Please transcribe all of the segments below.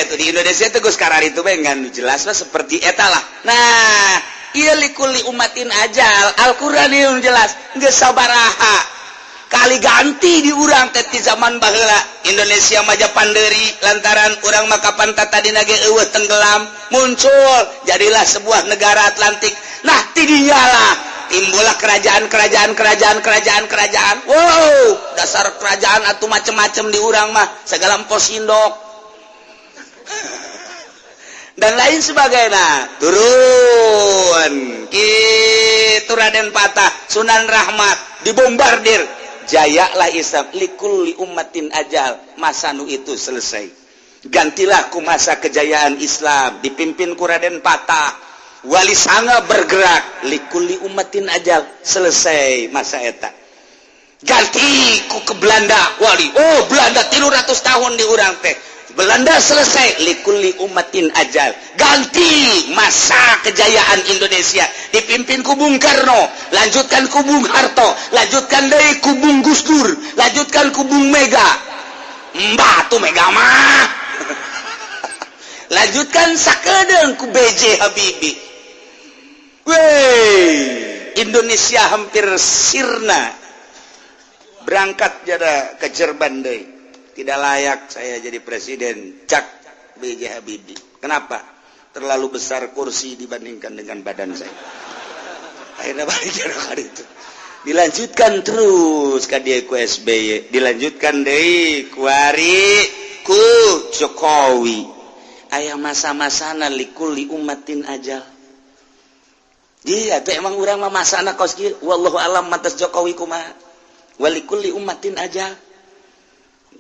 itu di Indonesia itu Gus Karar itu dengan jelas lah seperti eta lah. Nah, ieu likuli umatin ajal Al-Qur'an ieu jelas geus sabaraha kali ganti di urang teh ti zaman baheula Indonesia maja panderi lantaran urang mah kapan tata dina ge eueuh tenggelam muncul jadilah sebuah negara Atlantik. Nah ti dinya lah timbullah kerajaan. Wow, dasar kerajaan atuh macem-macem di urang mah segala empos indok dan lain sebagainya. Turun kitu Raden Patah Sunan Rahmat dibombardir, jayalah Islam likulli ummatin ajal, masa nu itu selesai. Gantilah ku masa kejayaan Islam dipimpin ku Raden Patah, Wali Sanga bergerak likulli ummatin ajal, selesai masa eta. Ganti ku ke Belanda wali, oh Belanda 300 tahun di urang teh, Belanda selesai likulli ummatin ajal. Ganti masa kejayaan Indonesia dipimpin ku Bung Karno, lanjutkan ku Bung Harto, lanjutkan deui ku Bung Gus Dur, lanjutkan ku Bung Mega. Mbah tuh Mega mah. Lanjutkan sakedeung ku BJ Habibie. Wey, Indonesia hampir sirna. Berangkat jada ke Jerman deui. Tidak layak saya jadi presiden, cak BJ Habibie. Kenapa? Terlalu besar kursi dibandingkan dengan badan saya. Akhirnya balik hari itu. Dilanjutkan terus ka dia ku SBY, dilanjutkan deui ku Ari ku Jokowi. Aya masa-masana likulli ummatin ajal. Iya, teh emang urang mah masana kos kieu, wallahu alam matas Jokowi kumaha. Walikulli ummatin ajal.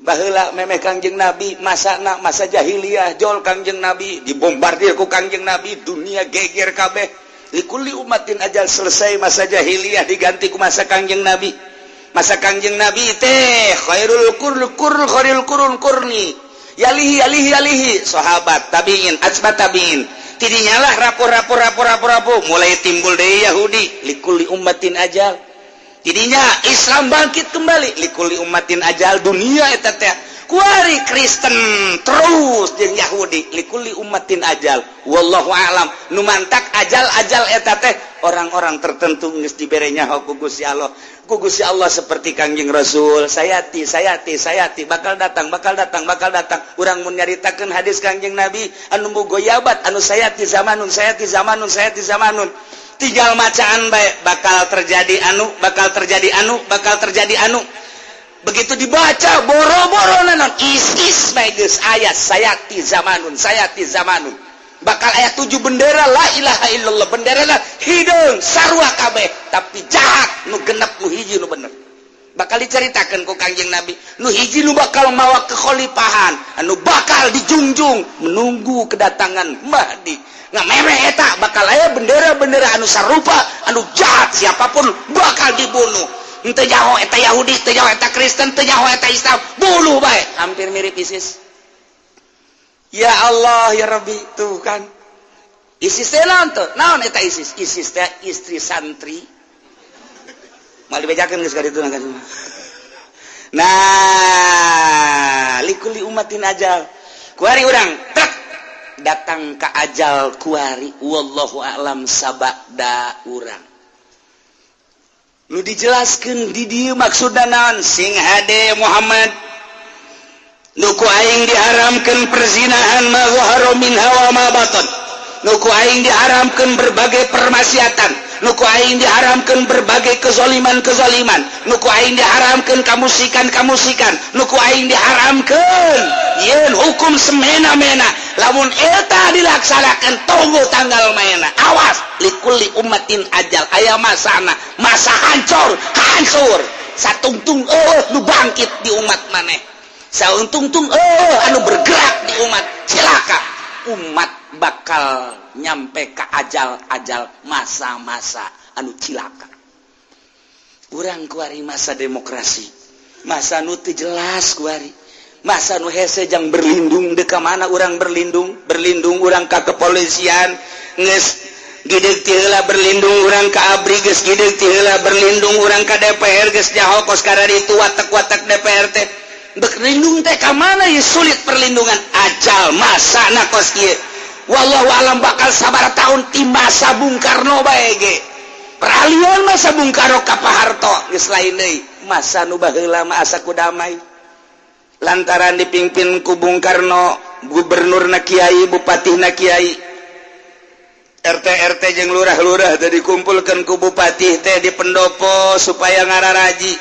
Baheula memeh Kangjeng Nabi masana masa jahiliyah jol Kangjeng Nabi dibombardir ku Kangjeng Nabi dunia geger kabeh. Likulli ummatin ajal, selesai masa jahiliyah diganti ku masa Kangjeng Nabi. Masa Kangjeng Nabi teh khairul khairul qurun qurni. Yalihi sahabat tabiin atba tabiin. Tidinya lah rapor mulai timbul deui Yahudi likulli ummatin ajal. Tidinya Islam bangkit kembali likulli ummatin ajal, dunia eta teh kuari Kristen terus jeung Yahudi likulli ummatin ajal. Wallahu a'lam. Nu mantak ajal eta teh orang-orang tertentu geus dibere nyaho ku Gusti Allah. Ku Gusti Allah seperti Kangjeng Rasul, sayati bakal datang. Urang mun nyaritakeun hadis Kangjeng Nabi anu boga yabat anu sayati zamanun. Tinggal macaan bae bakal terjadi anu. Begitu dibaca boro-boro nanon isis bae geus ayat sayati zamanun. Bakal ayat 7 bendera la ilaha illallah, benderana hideung sarua kabeh tapi jahat nu genep nu hiji nu bener. Bakal diceritakeun ku Kangjeng Nabi nu hiji nu bakal mawa kekhalifahan anu bakal dijunjung menunggu kedatangan Mahdi. Ngameme eta bakal aya bendera-bendera anu sarupa anu jahat, siapapun bakal dibunuh. Teu nyaho eta Yahudi, teu nyaho eta Kristen, teu nyaho eta Islam, bunuh bae. Hampir mirip ISIS. Ya Allah ya Rabbi, tuh kan ISIS teh naon eta ISIS? ISIS teh istri santri. Mal dibejakeun geus ka ditu kan. Nah, likulli ummatin ajal. Kuari urang trek datang ka ajal kuari wallahu a'lam sabada urang. Nu dijelaskeun di dieu maksudna naon? Sing hade Muhammad nuku aing diharamkan perzinahan ma zahara minha wa ma batan. Nuku aing diharamkan berbagai permaksiatan, nuku aing diharamkan berbagai kezaliman, nuku aing diharamkan kamusikan, nuku aing diharamkan yen hukum semena-mena lamun eta dilaksanakan tunggu tanggal maena. Awas likulli ummatin ajal, aya masana masa hancur satungtung nu bangkit di umat maneh. Sauntung-tung anu bergerak di umat, celaka umat bakal nyampe ke ajal masa-masa anu cilaka. Urang kuari masa demokrasi, masa nu teu jelas kuari, masa nu hese jang berlindung deka mana urang berlindung urang ka kepolisian geus gideg ti heula berlindung urang ka ABRI geus gideg ti heula berlindung urang ka DPR geus nyaho kos karari itu watek-watek DPR teh. berlindung teh ka mana ya sulit perlindungan ajal masa na kos kieu wallahu alam bakal sabar tahun ti masa Bung Karno bae ge peralihan masa Bung Karno ka Pak Harto geus lain deui masa nu baheula mah asa ku damai lantaran dipimpin ku Bung Karno gubernurna kiai bupatihna kiai RT jeung lurah-lurah teh dikumpulkeun ku bupati teh di pendopo supaya ngararaji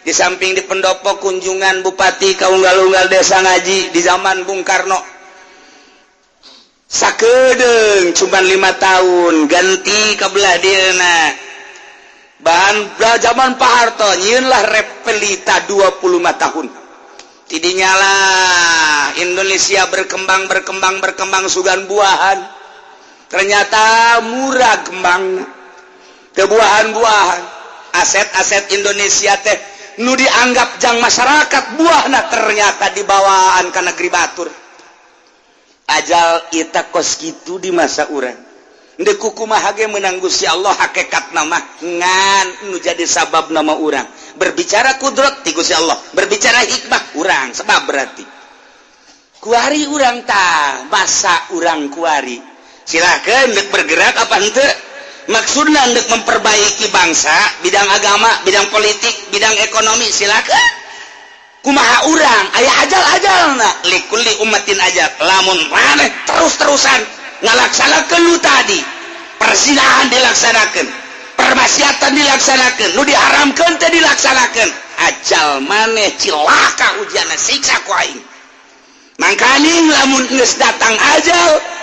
di samping di pendopo kunjungan bupati ka unggal-unggal desa ngaji di zaman Bung Karno sakedeung cuma 5 tahun ganti ka belah dieuna bahan zaman Pak Harto nyieun lah repelita 25 tahun tidinya lah Indonesia berkembang sugan buahan ternyata murah kembang kebuahan-buahan aset-aset Indonesia teh nu dianggap jang masyarakat buahna ternyata dibawaan ke negeri batur ajal ita kos gitu di masa urang ndeu kumaha ge meunang Gusti Allah hakikat nama ngan nu jadi sabab nama urang berbicara kudrat ti Gusti Allah berbicara hikmah urang sebab berarti kuari urang tah masa urang kuari silakan untuk bergerak apa henteu maksudna untuk memperbaiki bangsa bidang agama bidang politik bidang ekonomi silakan kumaha urang aya ajal-ajalna likulli ummatin ajal lamun maneh terus-terusan ngalaksanakeun nu tadi perzinahan dilaksanakeun permaksiatan dilaksanakeun nu diharamkeun teh dilaksanakeun ajal maneh cilaka ujianna siksa ku aing mangkani lamun geus datang ajal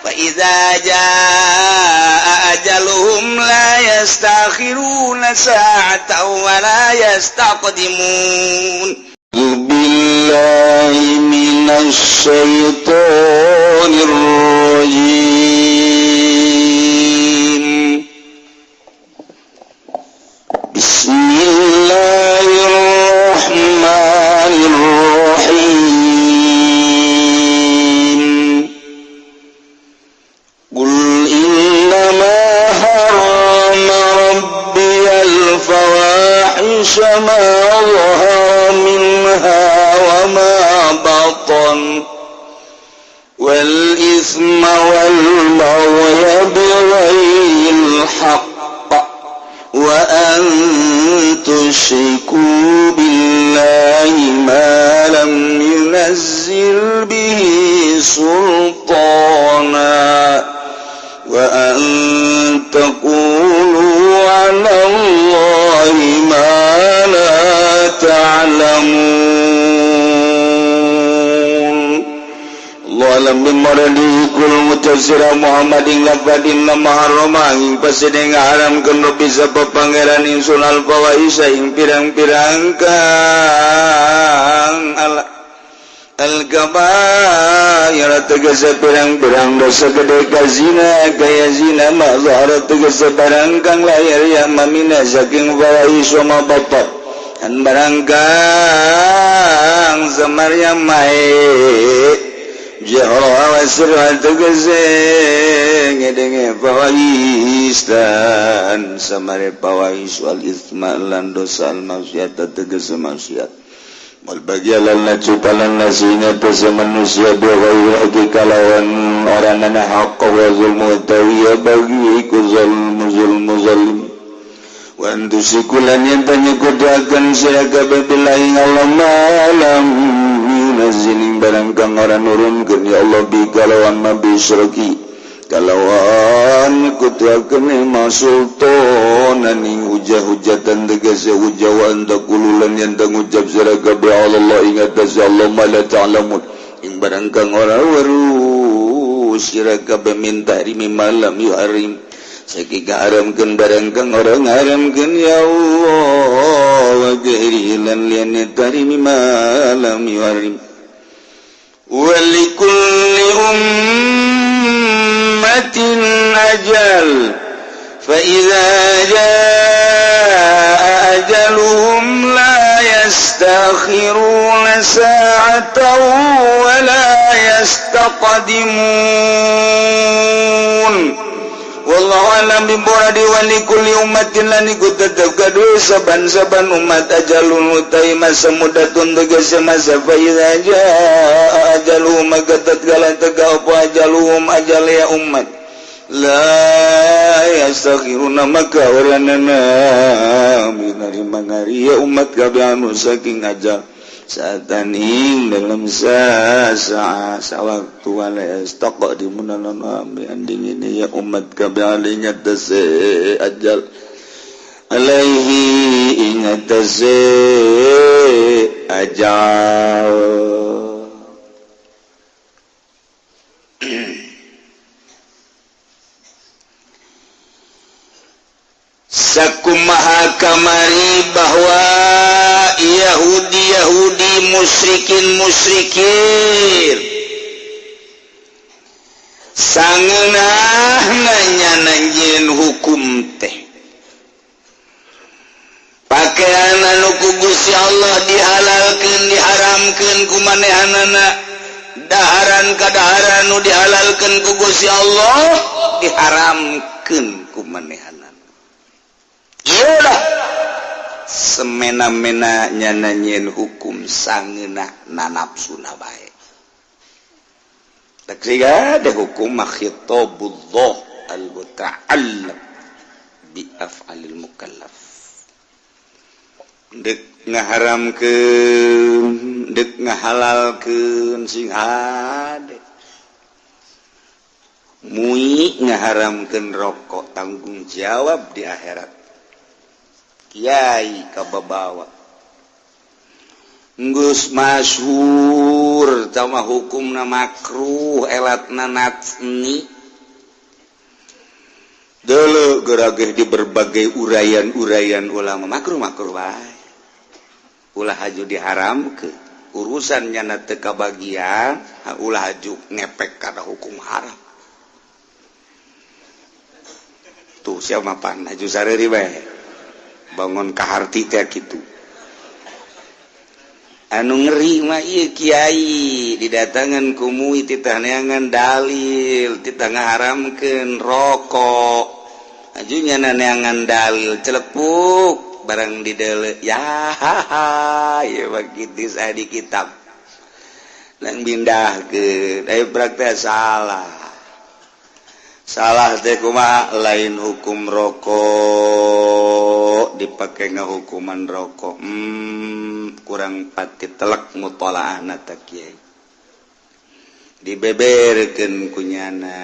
فَإِذَا جَاءَ أَجَلُهُمْ لَا يَسْتَأْخِرُونَ سَاعَةً وَلَا يَسْتَقْدِمُونَ بِاللَّهِ مِنَ الشَّيْطَانِ الرَّجِيمِ بسم الله الرحمن الرحيم الفواحش ما ظهر منها وما بطن والإثم والبغي بغير الحق وأن تشركوا بالله ما لم ينزل به سلطانا وأن تقولوا على الله ما لا تعلمون الله alam bimaradi kul mutasira Muhammadin lafadin nama haromang pasideng haram kenu bisa pepangeran insul al-fawaisa ing pirang-pirang kang al-kabair tegese pirang-pirang dosa gede kazina kaya zina mazhar tegese barang kang lahir ya mamina saking fawaisu ma bapak an barang kang samarya mae jahra wasir tegese ngedenge fawais dan samare fawais wal isma lan dosa al maksiat tegese maksiat wal bagialan nacupalan nasinya tesa manusia biwai kalawan orang nana haqqa wa zulmu tawiya bagi iku zulmu zalim wa antusikulan yang tanya kudakan siaga babilahi Allah malam yunaziling barang kang orang nurunkan ya Allah bi kalawan mabi syurki kalawan kutuakan ma sultanan ing hujah-hujatan tegese hujawan takululan yang tangucap siraga bi Allah ingat tasya Allah mala ta'lamun ing barang kang ora weruh siraga minta rimi malam yuharim sakika haramkeun barang kang ora ngaramkeun ya Allah wa ghairilan lian tarimi malam yuharim walikulli ummatin ajal فإذا جاء أجلهم لا يستأخرون ساعة ولا يستقدمون wallahu a'lam bimuradi wa likulli ummatin lan iku tetep gaduh saban-saban umat ajalun utai masa mudatun tegese masa fa iza jaa ajaluhum maka tatkala teka apa ajaluhum ajal ya umat la yastaghiruna maka waranana minari mangari ya umat kabeh anu saking ajal sataning dalam sawaktu wala yastaq di munana anding ini ya umat kabeh alinya tase ajal alaihi ingat tase ajal sakumaha kamari bahwa Yahudi musyrikin sangeunah nganyananjeun hukum teh pakaian anu ku Gusti Allah dihalalkeun diharamkeun ku manehanana daharan kadaharan nu dihalalkeun ku Gusti Allah diharamkeun ku manehanana iyalah semena-mena nyananyeun hukum sangeunah na nafsuna bae tak siga ada hukum khitabullah al-muta'allam bi af'alil mukallaf dek ngaharamkeun dek ngahalalkeun sing hade mui ngaharamkeun rokok tanggung jawab di akhirat Kiai kababawa geus masyhur sama hukumna makruh elatna natsni deuleu gerageh di berbagai urayan-urayan ulama makruh wae ulah haju diharamkeun urusan nyana teu kabagian ulah haju ngepek kana hukum haram tuh sia mapan haju sareuri bae bangun kaharti teh kitu anu ngeri mah ieu kiai didatangan ku mui titah neangan dalil titah ngaharamkeun rokok ajunya neangan dalil celepuk barang dideuleu ya ya begitu saya di kitab lang bindahkeun aya praktek salah teh kumaha lain hukum rokok dipakai ngahukuman rokok kurang pati telak mutolaahna teh kiai dibeberkeun kunyana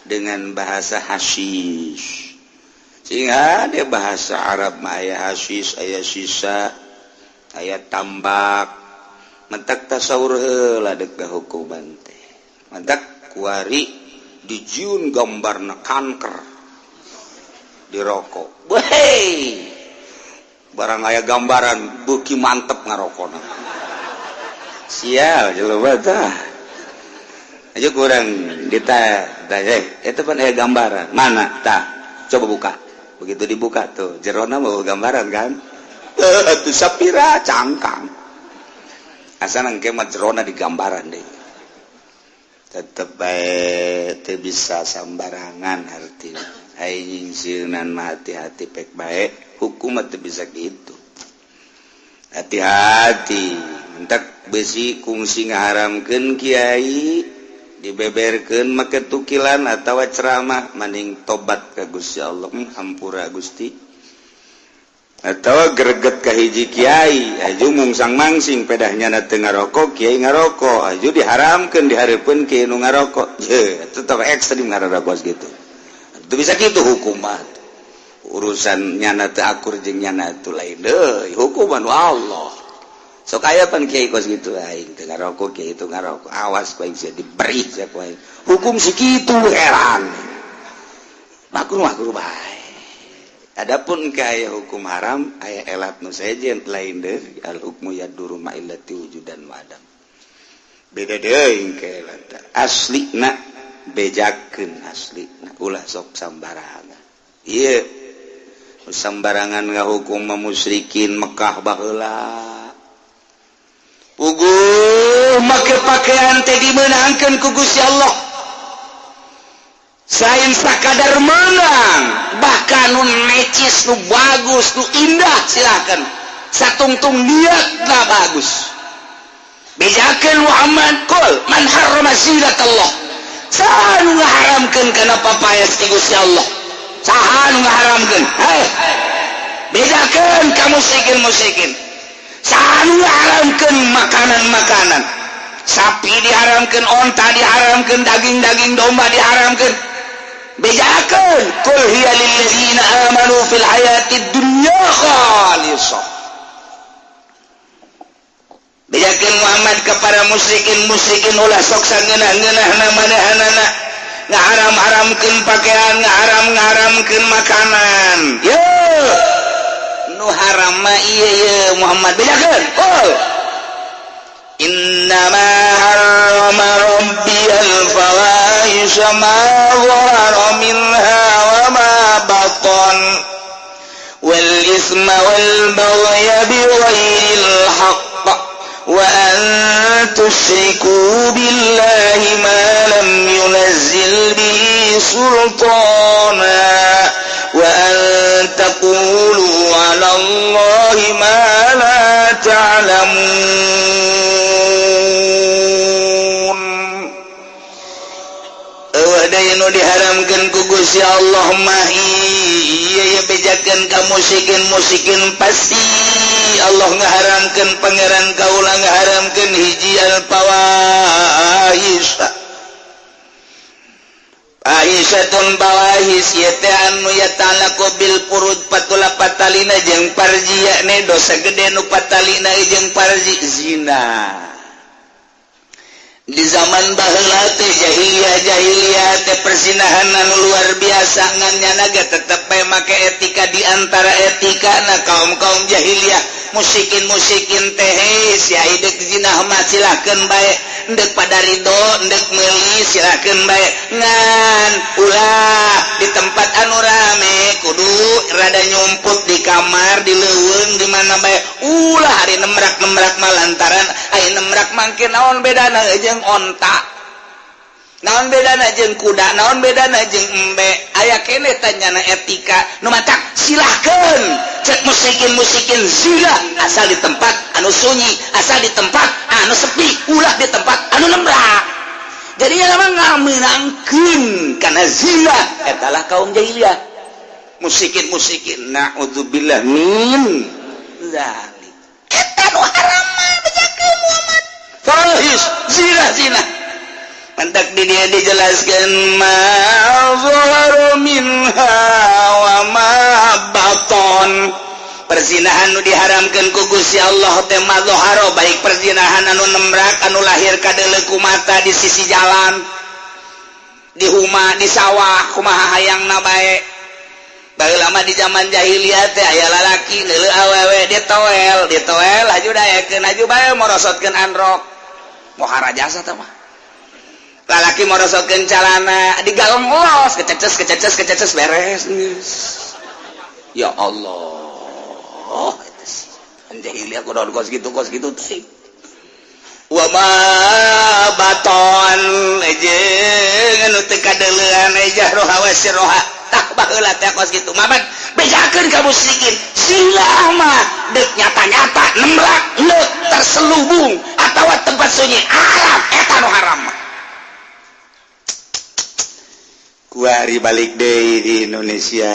dengan bahasa hasyish sehingga ada bahasa Arab mah aya hasyish aya sisa aya tambak mentak tasawur heula deuk hukuman teh mentak kuari dijieun gambarna kanker di rokok wehey barang aya gambaran beuki mantep ngarokona sial jelema tah aja kurang eta pan aya gambaran mana tah coba buka begitu dibuka tuh jerona mau gambaran kan atuh sapira cangkang asana engke mah jerona di gambaran deh tetep bae teu bisa sambarangan artinya aing sieunan mah hati-hati pek bae hukum teu bisa gitu hati-hati mentak besi kungsi ngaharamkeun kiai dibeberkeun make tukilan atawa ceramah mending tobat ka Gusti Allah hampura Gusti atawa greget ka hiji kiai aju mungsang mangsing pedahnya na teu ngarokok kiai ngarokok aju diharamkeun dihareupeun kiai nu ngarokok ye tetep ekstrim ngarokok gitu teu bisa kitu hukum mah urusan nyana teu akur jeung nyana teu lain deui hukuman Allah sok aya pan kiai kos gitu aing teu ngarokok kiai itu ngarokok awas ku aing sia diberi sia ku aing hukum sakitu heran makruh bae. Adapun kaya hukum haram aya elat nu sejen lain deui al hukmu yaduru ma illati wujudan wa adam. Beda deui ke elat. Aslina bejakeun aslina ulah sok sambarangan. Ieu sambarangan ngahukum musyrikin Mekah baheula. Puguh make pakaian teh dimeunangkeun ku Gusti Allah. selain sakadar menang bahkan nu necis nu bagus nu indah silakan satungtung niatna bagus bejakeun Muhammad qul man harrama zinatallah saha nu ngaharamkeun kana papayas ti Gusti Allah saha nu ngaharamkeun bejakeun ka musyrikin saha nu ngaharamkeun makanan sapi diharamkeun onta diharamkeun daging domba diharamkeun bejakeun qul hiya lil ladzina amanu fil hayatid dunya khalisah bejakeun Muhammad kepada musyrikin ulah sok sangeunah-ngeunahna manahanana ngaharam-haramkeun pakaian ngaharam-haramkeun makanan yo nu haram mah ieu Muhammad bejakeun qul innama harrama rabbiyal fawahisha ma dhahara minha wa ma batan wal isma wal baghya bighairil haqq wa an tusyriku billahi ma lam yunazzil bihi sultana wa an taqulu 'ala Allahi ma la ta'lamun. Wadaynu diharamkeun ku Gusti Allah mah ieu bejakeun ka musyrikin pasti Allah ngaharamkeun pangeran kaula ngaharamkeun hiji al-fawahish Aisyatun bawahis yete anu yatalaqu bil furud patula patalina jeung parji ne dosa gede nu patalina jeung parji zina di zaman baheula teh jahiliyah teh persinahan anu luar biasa ngan nyanaga tetep bae make etika di antara etikana kaum jahiliyah musyrikin teh sia hideuk zina mah silakeun bae endek pada ridho endek meuli silakeun bae ngan ulah di tempat anu rame kudu rada nyumput di kamar di leuweung di mana bae ulah hari nemrak mah lantaran aya nemrak mangke naon bedana jeung onta naon bedana jeung kuda naon bedana jeung embe aya keneh tanyana etika nu matak silahkeun cek musyrikin zina asal di tempat anu sunyi asal di tempat anu sepi ulah di tempat anu nembrak jadi nama ngameunangkeun kana zina etalah kaum jahiliyah musyrikin naudzubillah min zalik eta nu haram mah bejakeun Muhammad fahish zina mantak di dia dijelaskan ma zahara minha wa ma baton perzinahan nu diharamkeun ku Gusti Allah teh ma zahara baik perzinahan anu nembrak anu lahir ka deuleu ku mata di sisi jalan di huma di sawah kumaha hayangna bae baheula mah di zaman jahiliyah teh aya lalaki deuleu awewe ditoel haju dayakeun haju bae morosotkeun androk mohara jasa teh mah lalaki morosotkeun calana digalong los kececes beres ya Allah eta sih jahiliyah kudu kos gitu teh wa ma baton jeung anu teu kadeuleuan jahroha wa sirroha tak baheula teh kos kitu mabat bejakeun ka musyrikin silah mah deuk nyata-nyata nembrak leuk terselubung atawa tempat sunyi haram eta nu haram mah kuari balik deui di Indonesia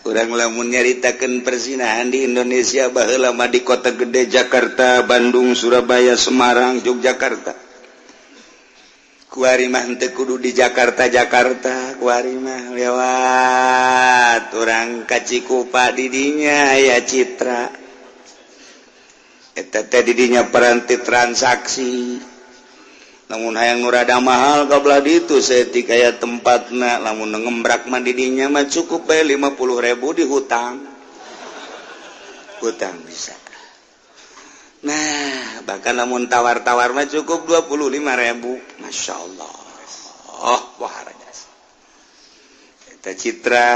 urang lamun nyaritakeun persinahan di Indonesia baheula mah di kota gede Jakarta Bandung Surabaya Semarang Yogyakarta kuari mah henteu kudu di Jakarta kuari mah lewat urang ka Cikupa di dinya aya Citra eta teh di dinya peranti transaksi namun hayang nu rada mahal kabelah ditu seetik aya tempatna lamun ngembrak mah di dinya mah cukup bae 50.000 di hutang bisa nah bahkan lamun tawar-tawar mah cukup 25.000 masyaallah wah rajas eta Citra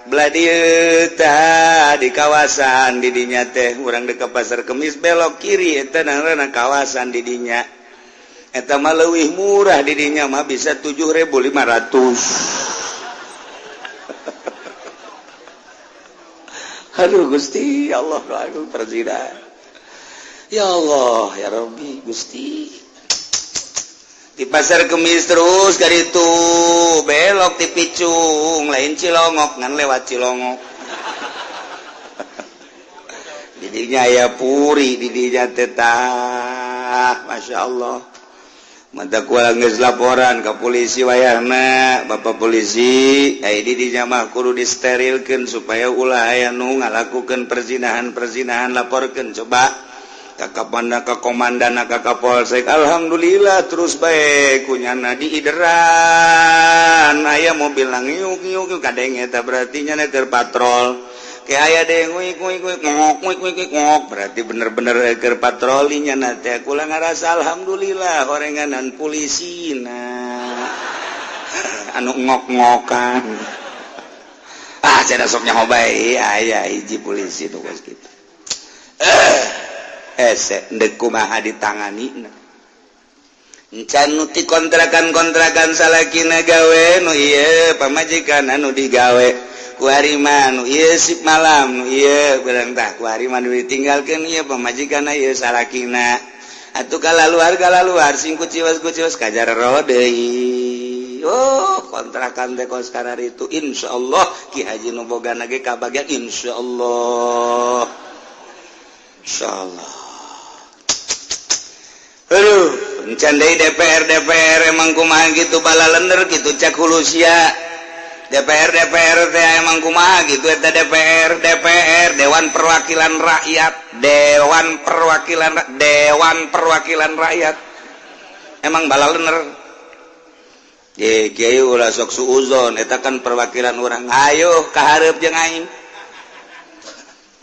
belah dieu tah di kawasan di dinya teh urang deuk ka Pasar Kemis belok kiri eta ngaranna kawasan di dinya eta mah leuwih murah di dinya mah bisa 7.500 Aduh Gusti Allah aku presiden. Ya Allah ya Rabbi Gusti. Di pasar Kemis terus kali itu belok di Picung lain Cilongok ngan lewat Cilongok. Didinya aya puri didinya tetah Masya Allah. Mata kuala geus laporan ke polisi wayahna Bapak polisi di dinya mah kudu disterilkeun supaya ulah aya nu ngalakukeun perzinahan laporkeun coba ka Kapolda ka Komandana ka Kapolsek. Alhamdulillah terus bae kunyana diideran aya mobil ngiuk-ngiuk kadeng eta berarti nya keur patrol ke aya deung ngok berarti bener-bener keur patroli nya teh kula ngarasa alhamdulillah horenganan polisi anu ngok-ngokan cenah sok nyaho bae aya hiji polisi nu geus kitu ndek kumaha ditangani encan nu ti kontrakan salakina gawe nu ieu pamajikan anu digawe ku harima nu ieu sip malam nu ieu barang tah ku harima nu ditinggalkeun ieu pamajikan ieu salakina atuh kalaluar sing kuciwas kajar ro deui kontrakan teh kos karari itu insyaallah Ki Haji nu bogana ge kabagian insyaallah aduh encan deui DPR emang kumaha gitu bala lender gitu cak hulusia DPR teh emang kumaha gitu eta DPR Dewan Perwakilan Rakyat emang bala lender kiai ulah sok suuzon eta kan perwakilan urang ayo kahareup jeung aing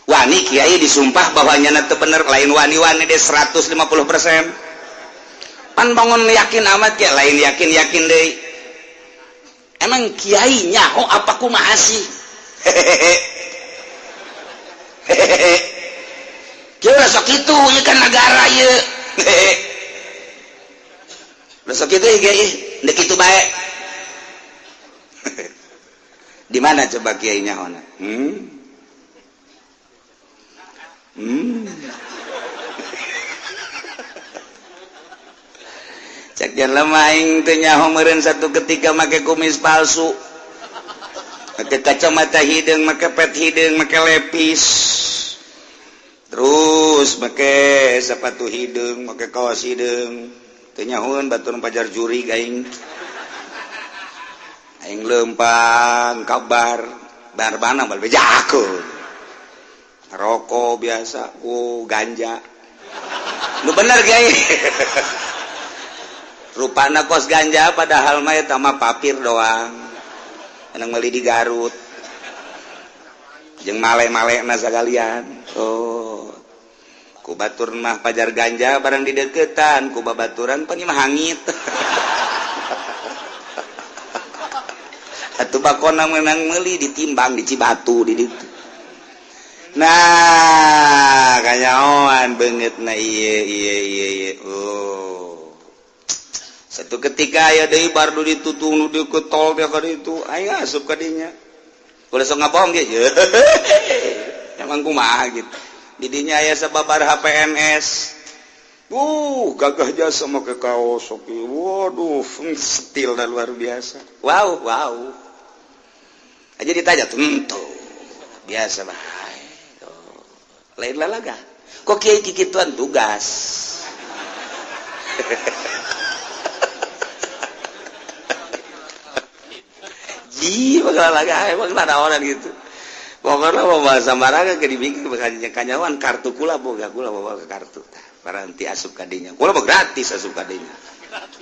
wani kiai disumpah bahwa nyana teu bener lain wani-wani deh 150%. Pan bangun yakin amat ya lain yakin deui. Emang kiai nyaho apa kumaha sih? Kieu sok kitu ieu kan negara ieu. Sok kitu kiai, deuk kitu bae. Di mana coba kiai nyahona? Cek jangan lemah teu nyaho meureun satu ketika make kumis palsu, make kacamata hideung, make pet hideung, make lepis, terus make sepatu hideung, make kaos hideung, teu nyahoeun batur pajar juri aing lempang kabar barbana bal bejakeun rokok biasa ganja lu bener kiai rupana kos ganja padahal mah eta mah papir doang enang meuli di Garut jeung male-malena sagalian ku batur mah pajar ganja barang di deukeutan ku babaturan pan mah hangit atuh bakona meunang meuli ditimbang di Cibatu di ditu. Nah kanyahoan beungeutna ieu satu ketika aya deui bardu ditutung nu deukeut tol teh ka ditu aing asup ka dinya ulah sok ngabohong ge emang kumaha gitu di dinya aya sababar HPNS gagah jasa make kaos oke waduh stil dan luar biasa wow aja ditanya tuh biasa mah lain lalaga kok kiai kikituan tugas bakal lalaga emang ada orang gitu pokoknya mau bahasa maraga ke dibikin kanyawan kartu kula boga kula bawa ke kartu paranti asup kadinya kula mah gratis asup kadinya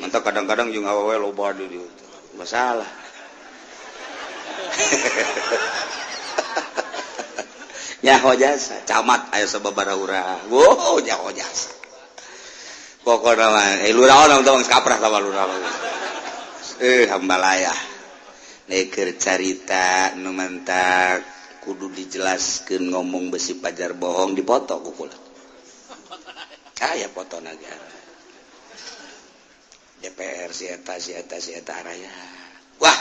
mantap kadang-kadang juga awewe loba di masalah nyaho jasa camat aya sababaraha urang nyaho jasa pokokna mah lurah orang tong kaprah sama lurah hambalayah keur carita nu mantak kudu dijelaskeun ngomong besi pajar bohong dipoto ku kula aya fotona ge DPR si eta raya wah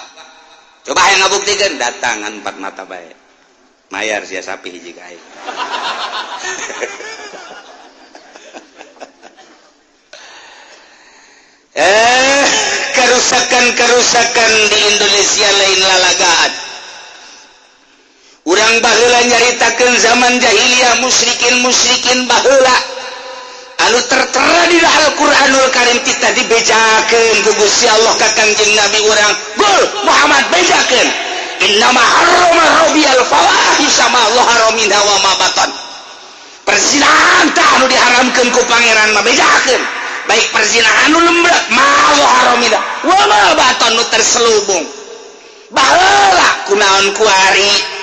coba aya ngabuktikeun datangan empat mata bae mayar sia sapi hiji ka aing. Kerusakan di Indonesia lain lalagaan. Urang baheula nyaritakeun zaman jahiliyah musyrikin baheula anu tertera di Al-Qur'anul Karim kita dibejakeun ku Gusti Allah ka Kangjeng Nabi urang. Gul Muhammad bejakeun. Innama harrama rabbiyal fawahisha ma dhahara minha wa ma batan. Perzinahan tah anu diharamkeun ku pangeran mah bejakeun. Baik perzinahan anu lembek ma dhahara minha wa ma batan nu terselubung. Baheula kunaon kuari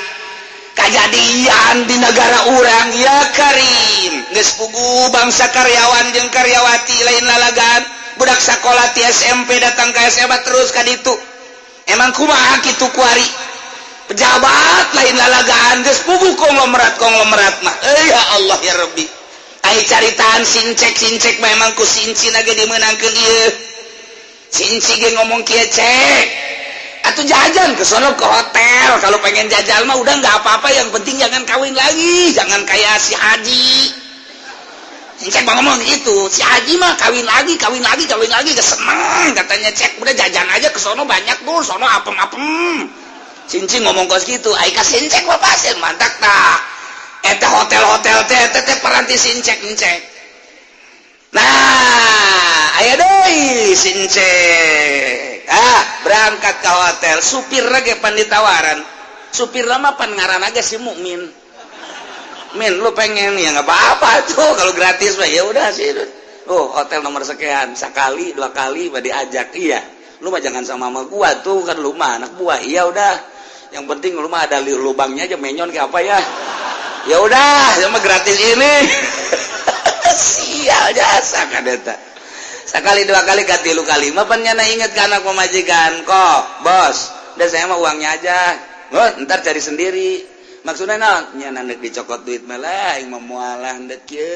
kejadian di negara urang ya Karim geus pugu bangsa karyawan jeung karyawati lain lalagaan budak sakola ti SMP datang ka SMA terus ka ditu emang kumaha kitu kuari pejabat lain lalagaan geus pugu konglomerat mah ya Allah ya Rabbi ai caritaan sincek memang ku sincina ge dimeunangkeun ieu sinci ge ngomong kieu cek atau jajan ke sono ke hotel kalau pengen jajal mah udah nggak apa-apa yang penting jangan kawin lagi jangan kayak si Haji cek ngomong itu si Haji mah kawin lagi keseneng katanya cek udah jajan aja ke sono banyak tuh sono apem cincin ngomong kos gitu aika sincek apa sih mantak tak eta hotel teh peranti sincek nah aya deui sincek berangkat ke hotel supir lagi pan ditawaran supir lama pan ngaran aja si Mukmin lu pengen ya nggak apa-apa tuh kalau gratis mah ya udah sih hotel nomor sekian sekali 2 kali mah diajak iya lu mah jangan sama gua tuh kan lu mah anak buah iya udah yang penting lu mah ada lubangnya aja menyon kayak apa ya udah ya mah gratis ini sial jasa kan eta sekali 2 kali katilu kali mah pennyana inget ke anak pemajikan kok bos udah saya mah uangnya aja ntar cari sendiri maksudnya nyana nek dicokot duit malah yang memualah ndek ye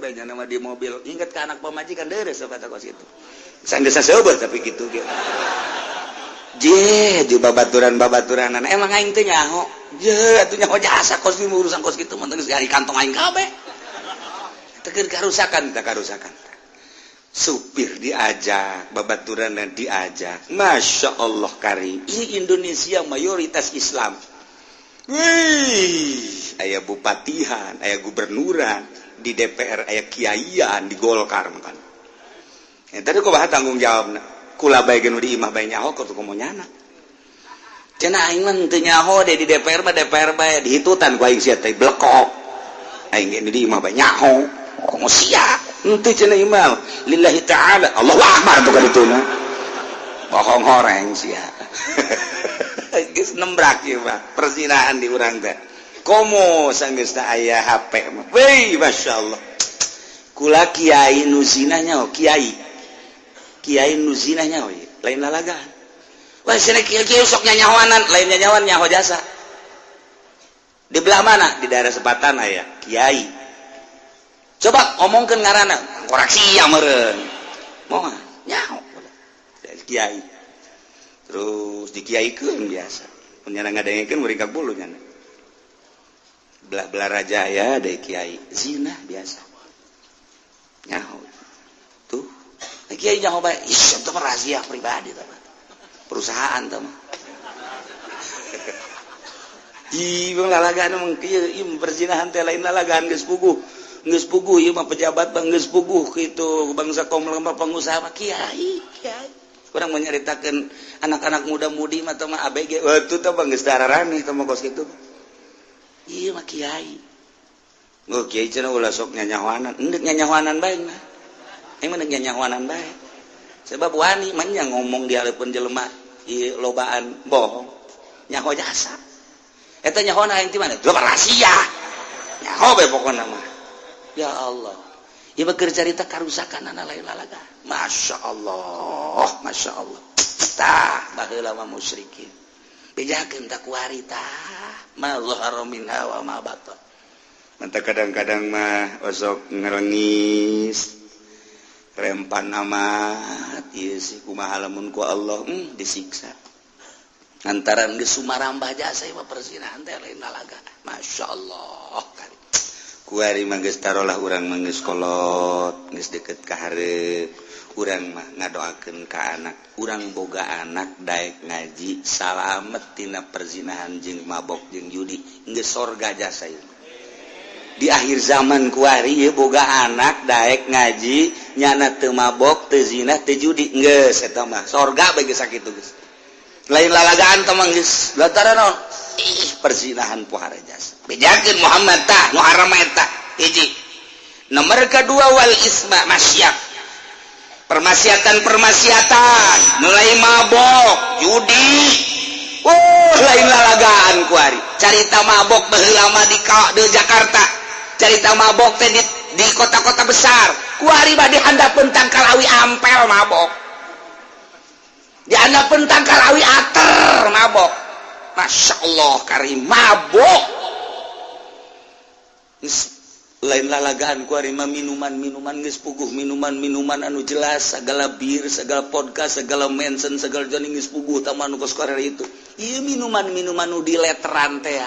banyak nama di mobil inget ke anak pemajikan deres apa kos itu sanggesa seubeut tapi gitu je babaturan emang aing teh nyaho je atuh nyaho jasa kos ini urusan kos kitu mah geus ari kantong aing kabeh teu karusakan supir diajak, babaturan diajak. Masya Allah Karim. Ini Indonesia mayoritas Islam. Aya bupatihan, aya gubernuran di DPR, aya kiaian di Golkar kan. Tadi kok bahas tanggung jawab. Kula bae geus di imah bae nyaho kok komo nyana. Cenah aing mah teu nyaho di DPR bae dihitutan ku aing sia teh blekok. Aing geus di imah bae nyaho. Komo sia. Ente cenah imal lillahi ta'ala Allahu akbar bukan itu na bohong horeng sia geus nembrak ieu mah perzinahan di urang teh komo sanggeus teh aya HP mah weh masyaallah kula kiai nu zinah nyaho kiai nu zinah nyaho lain lalagaan wah cenah kiai sok nyanyahoanan lain nyanyahoan nyaho jasa di belah mana di daerah Sepatan aya kiai coba omongkeun ngaranna koreksi meureun moal nyaho dari kiai terus dikiaikeun biasa mun nyana ngadengekeun muring ka bulu nyana belah raja ya dari kiai zina biasa nyaho tuh kiai nyaho bae ieu teh rahasia pribadi teh perusahaan teh mah Ibang lalagaan emang kieu perzinahan teh lain lalagaan geus puguh ieu mah pejabat bang geus puguh kitu bangsa kaum lemah pengusaha mah kiai urang menyaritakeun anak-anak muda-mudi mah teh mah ABG atuh teh bang geus dararaneh teh mah kos kitu ieu mah kiai kiai cenah ulah sok nyanyahoanan endek nyanyahoanan bae mah aing mah nyanyahoanan bae sebab wani mah nya ngomong di haleupun jelema ieu lobaan bohong nyaho jasa eta nyahoana aing ti mana loba rahasia nyaho bae pokona mah ya Allah ieu mah keur carita karusakan anak lain lalaga Masya Allah tah baheula mah musyrikin bejakeun tak kuari tah ma dhahara minha wa ma batan mantap kadang-kadang mah osok ngerengis rempan amat ieu sih kumaha lamun ku Allah disiksa Antaran geus sumarambah jasa ieu persinahan teh lain lalaga. Masyaallah kan. Kuari mah geus tarolah urang mah geus kolot, geus deukeut ka hareup. Urang mah ngadoakeun ka anak. Urang boga anak daek ngaji, salamet tina perzinahan jeung mabok jeung judi. Geus sorga jasa ieu. Di akhir zaman kuari ieu boga anak daek ngaji, nyana teu mabok, teu zina, teu judi. Geus eta mah sorga bagi sakitu geus. Lain lalagaan tamang geus lantaran naon persinahan pohara jasa bejakeun Muhammad tah nu haram eta hiji nomor kedua wal isma masyaq permaksiatan mulai mabok judi lain lalagaan kuari carita mabok baheula mah di Jakarta carita mabok teh di kota-kota besar kuari bade handapeun tangkal awi ampel mabok di anda pentang kalawi ater mabok. Masya Allah karim mabok. Lain lalagaan ku ari mah minuman geus puguh minuman anu jelas segala bir segala podcast segala mention segala jani geus puguh taman nu koskor itu. Ieu minuman nu di letteran teh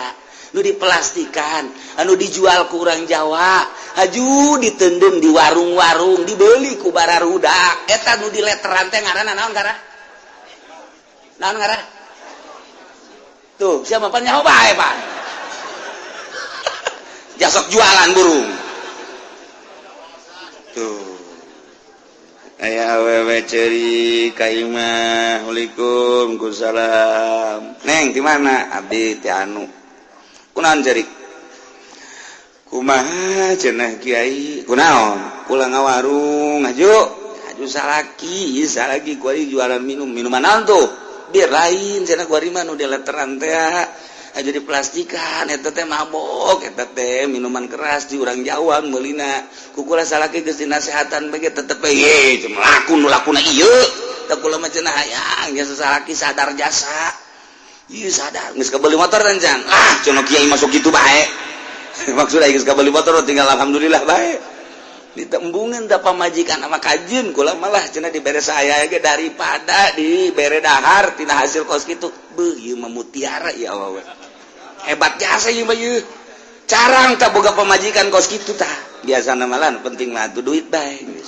nu diplastikan anu dijual ku urang Jawa haju diteundeung di warung-warung dibeli ku bararudak eta nu di letteran teh ngaranna naon gara? Naon ngaran? Tuh, siapa pan nyaho bae, Pak. Jasok jualan burung. Tuh. Aya awewe ceuri ka imah. Waalaikumsalam. Neng, di mana? Abdi teh anu. Kunaon ceuri? Kumaha cenah Kiai? Kunaon? Pulang ka warung, aju salaki, salaki kuari jualan minuman naon tuh? Bir lain cenah kuari mah nu di letteran teh aja diplastikan eta teh mabok eta teh minuman keras di urang Jawa meulina kukula salaki geus dinasehatan bage tetep ye laku nu lakuna ieu teh kula mah cenah hayang nya salaki sadar jasa ieu sadar geus kabeli motor ranjang cenah kiai masuk kitu bae maksudna geus kabeli motor tinggal alhamdulillah bae ditembungan da pamajikan sama kajian kula malah cenah dibere saya ge daripada dibere dahar tina hasil kos kitu beuh ieu mah mutiara ya Allah hebat jasa ieu mah ieu carang tah boga pamajikan kos kitu tah biasana malah penting mah atuh duit bae geus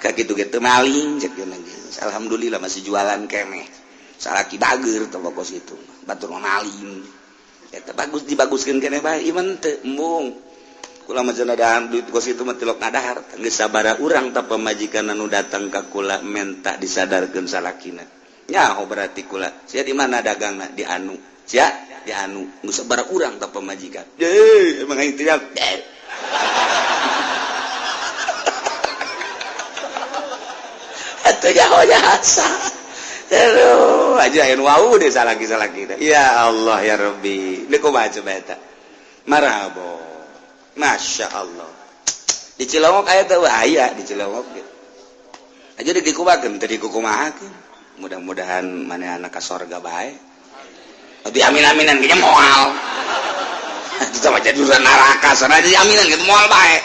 ka kitu ge teu maling cek geuna geus alhamdulillah masih jualan keneh salaki bageur tah kos kitu batur mah maling eta bagus dibaguskeun keneh bae iman teu embung kula mah cenah dahar duit kos itu mah tilok ngadahar geus sabaraha urang tah pamajikan anu datang ka kula menta disadarkeun salakina nyaho berarti kula sia di mana dagangna di anu sia di anu geus sabaraha urang tah pamajikan emang aing teh atuh nyaho jasa aduh aja anu wau deh salaki-salaki teh ya Allah ya Rabbi deuk kumaha coba eta marhaba Masya Allah di Cilongok aya teh aya di Cilongok gitu. Aja dikumakeun teh dikumahakeun. Mudah-mudahan maneh anak ka sorga bae. Tapi amin-aminan ge moal. Itu sama jadi urusan neraka sana jadi aminan gitu moal bae.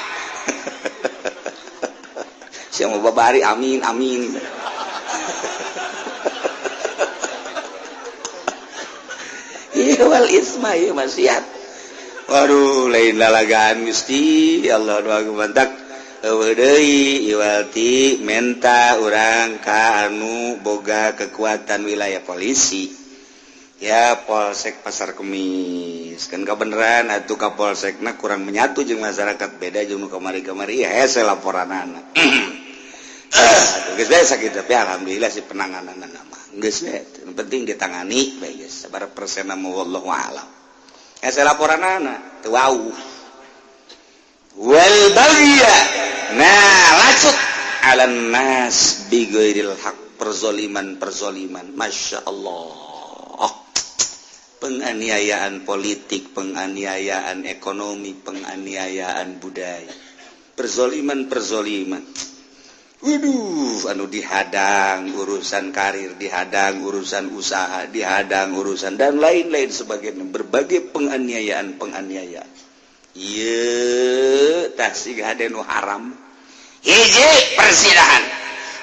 Sia mau babari amin amin. Iya wal isma ieu maksiat. Waduh lain lalagaan Gusti Allah doa mantak eueuh deui iwalti menta urang ka anu boga kekuatan wilayah polisi ya Polsek Pasar Kemis kan kabeneran atuh Kapolsekna kurang menyatu jeung masyarakat beda jeung nu kamari-kamari ya hese laporanana atuh geus bae sakitu tapi alhamdulillah si penangananna mah geus bae penting ditangani bae geus sabaraha persenna mah wallahu a'lam asa laporan anak teu wau wal bagya nah lacut alan nas bi ghairil haq perzoliman Masya Allah penganiayaan politik penganiayaan ekonomi penganiayaan budaya perzoliman waduh anu dihadang urusan karir dihadang urusan usaha dihadang urusan dan lain-lain sebagainya berbagai penganiayaan ieu tah siga hade nu haram hiji persinahan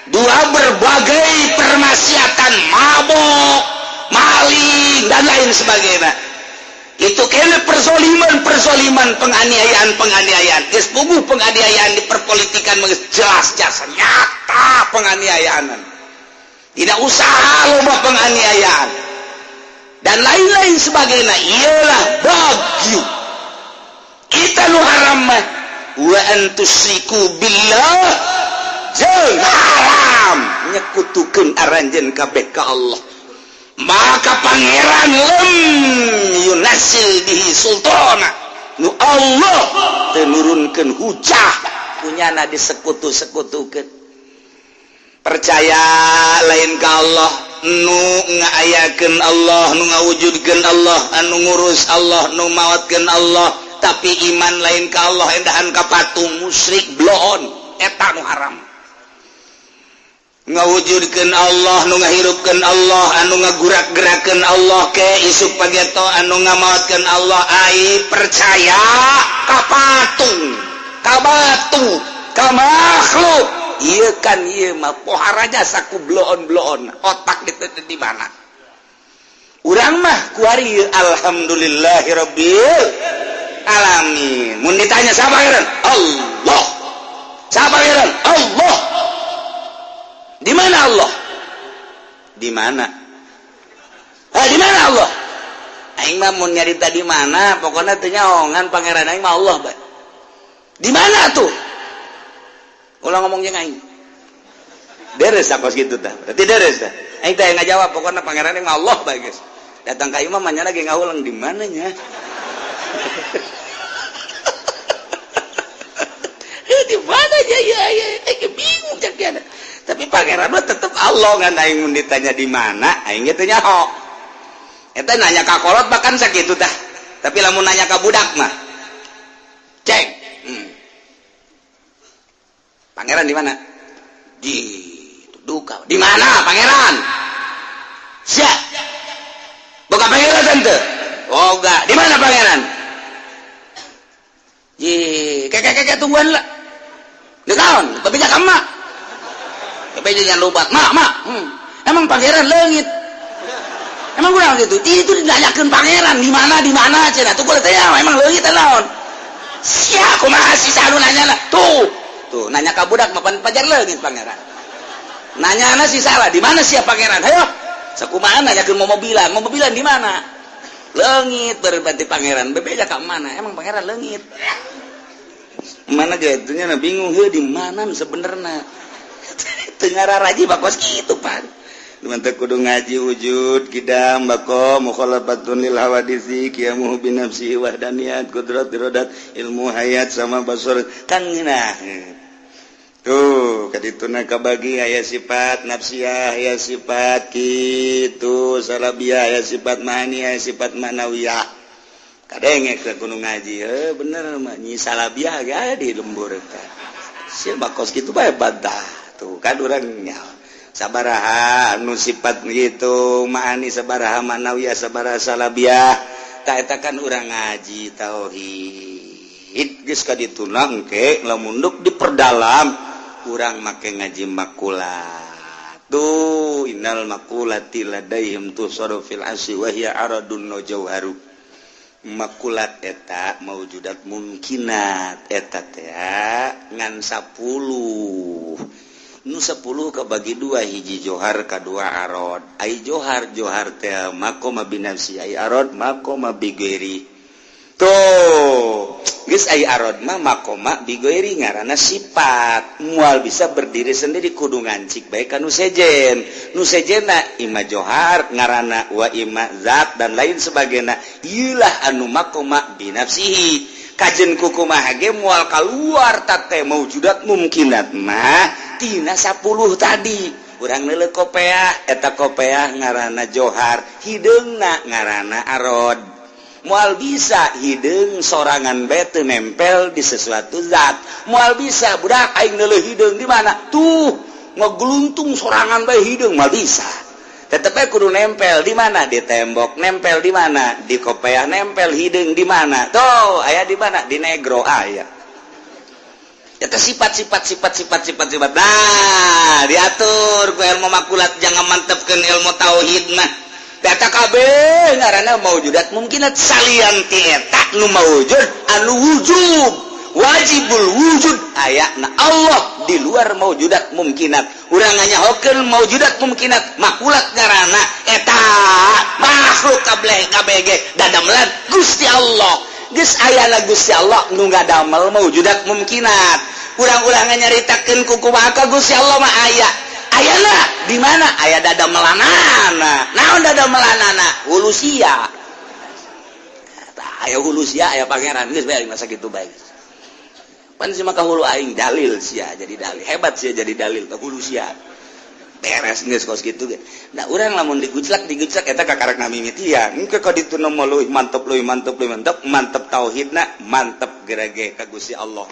dua berbagai permaksiatan mabok maling dan lain sebagainya. Itu kena persoliman penganiayaan geus puguh penganiayaan di perpolitikan jelas nyata penganiayaan. Tidak usah loba penganiayaan dan lain-lain sebagainya. Ialah bagyu kita nu haram mah wa antusyriku billah jeung haram nyekutukeun aranjeun kabeh ka Allah. Maka pangeran lem yunasil bihi sultana nu Allah tenurunkeun hujah punyana disekutu-sekutukeun. Percaya lain ka Allah, nu ngaayakeun Allah, nu ngawujudkeun Allah, anu ngurus Allah, nu maotkeun Allah, tapi iman lain ka Allah endahan ka patung musyrik bloon eta nu haram. Ngawujudkeun Allah, nu ngahirupkeun Allah, anu ngagurak-gerakeun Allah ke isuk pageto, anu ngamaotkeun Allah ai percaya ka patung, ka batu, ka makhluk. Ieu kan ieu mah poharaja saku bloon-bloon otak di mana. Urang mah kuari alhamdulillahirabbil alamin. Mun ditanya siapa pangeran? Allah. Siapa pangeran? Allah. Di mana Allah? Di mana? Di mana Allah? Aing mah mun nyarita di mana, pokoknya teu nyaongan pangeran aing mah Allah, bae. Di mana tuh? Ulang ngomong jeung aing. Deres sakos kitu tah. Berarti deres tah. Aing teh ngajawab pokoknya pangeran aing mah Allah, bae, guys. Datang ka imam manyana ge ngaulang di mana nya? Di mana ya aing bingung cak dia. Tapi pangeran mah tetep Allah ngan aing mun ditanya di mana aing ge teu nyaho. Eta nanya ka kolot bahkan sakitu tah. Tapi lamun nanya ka budak mah cek. Pangeran di mana? Di duka. Di mana pangeran? Siap. Bukan pangeran tante. Oh enggak. Di mana pangeran? Di kakek tungguan lah. Di kawan. Tapi jangan mak. Tapi jangan lupa. Mak. Emang pangeran leungit. Emang kurang gitu. Itu ditanyakan pangeran di mana cina. Tuh boleh tanya. Emang leungit naon? Siap. Kumaha si selalu nanya lah. Tuh nanya ka budak mapan pajar leungit pangeran. Nanya si salah. Di mana siap pangeran? Ayo. Sakumaha nanyakeun mobilan di mana? Leungit berarti pangeran. Bebeja ka mana? Emang pangeran leungit. Mana jatuhnya bingung heuh di mana sebenarnya. Teu ngararaji bakos kitu pan. Mantep kudu ngaji wujud kidam bako mukhalafatun lil hawadisi qiyamuhu bi nafsi wahdaniyat qudrat iradat ilmu hayat sama basar kan nah. Tuh kadituna kabagi aya sifat nafsiyah aya sifat kitu salabiyah aya sifat ma'ani aya sifat manawiyah. Kadenge ke kudu ngaji bener mah nyi salabiyah ge aya di lembur eta. Sia bakos kitu bae bantah. Tuh kan urang nyaho. Sabaraha anu sifat gitu ma'ani sabaraha manawiyah sabaraha salabiyah ta eta kan urang ngaji tauhid geus kadituna engke lamun duk diperdalam urang make ngaji makulat tuh innal makulati ladaihim tusarru fil asyi wa hiya aradun najawharu makulat eta maujudat mungkinat eta teh ngan 10 nu 10 kabagi 2 hiji johar kadua arod ai johar teh makoma binafsi ai arod makoma bigeri tuh geus ai arod mah makoma bigeri ngaranna sifat moal bisa berdiri sendiri kudu ngancik bae ka nu sejenna ima johar ngaranna wa ima zat dan lain sebagainya ieulah anu makoma binafsihi kajen kukumaha ge moal kaluar tate maujudat mungkinat mah tina 10 tadi urang neuleuh kopeah eta kopeah ngaranna johar hideungna ngaranna arod moal bisa hideung sorangan bae teu nempel di sesuatu zat moal bisa budak aing neuleuh hideung di mana tuh ngegluntung sorangan bae hideung moal bisa tetep bae kudu nempel di mana di tembok nempel di mana di kopeah nempel hideung di mana tuh aya di mana di negro aya eta sifat. Nah, diatur ku ilmu makulat jangan mantepkeun ilmu tauhid mah. PKB ngaranna maujudat mungkinat salian ti eta nu maujud anu wujud wajibul wujud ayatna Allah di luar maujudat mungkinat urang nganyahokeun maujudat mungkinat makulat ngaranna eta makhluk kabeh dadamelan Gusti Allah geus aya Gusti Allah nu ngadamel maujudat mungkinat urang-urang nyaritakeun kumaha Gusti Allah mah aya ayana di mana aya dadamelanana naon dadamelanana hulusia aya hulusia aya pangeran geus bae masa kitu bae pan si maka hulu aing dalil sia jadi dalil hebat sia jadi dalil teh hulusia beres geus kos kitu ge nah urang lamun diguclak eta kakarak nami mitian engke ka ditu nu leuwih mantep tauhidna mantep gerage ka Gusti Allah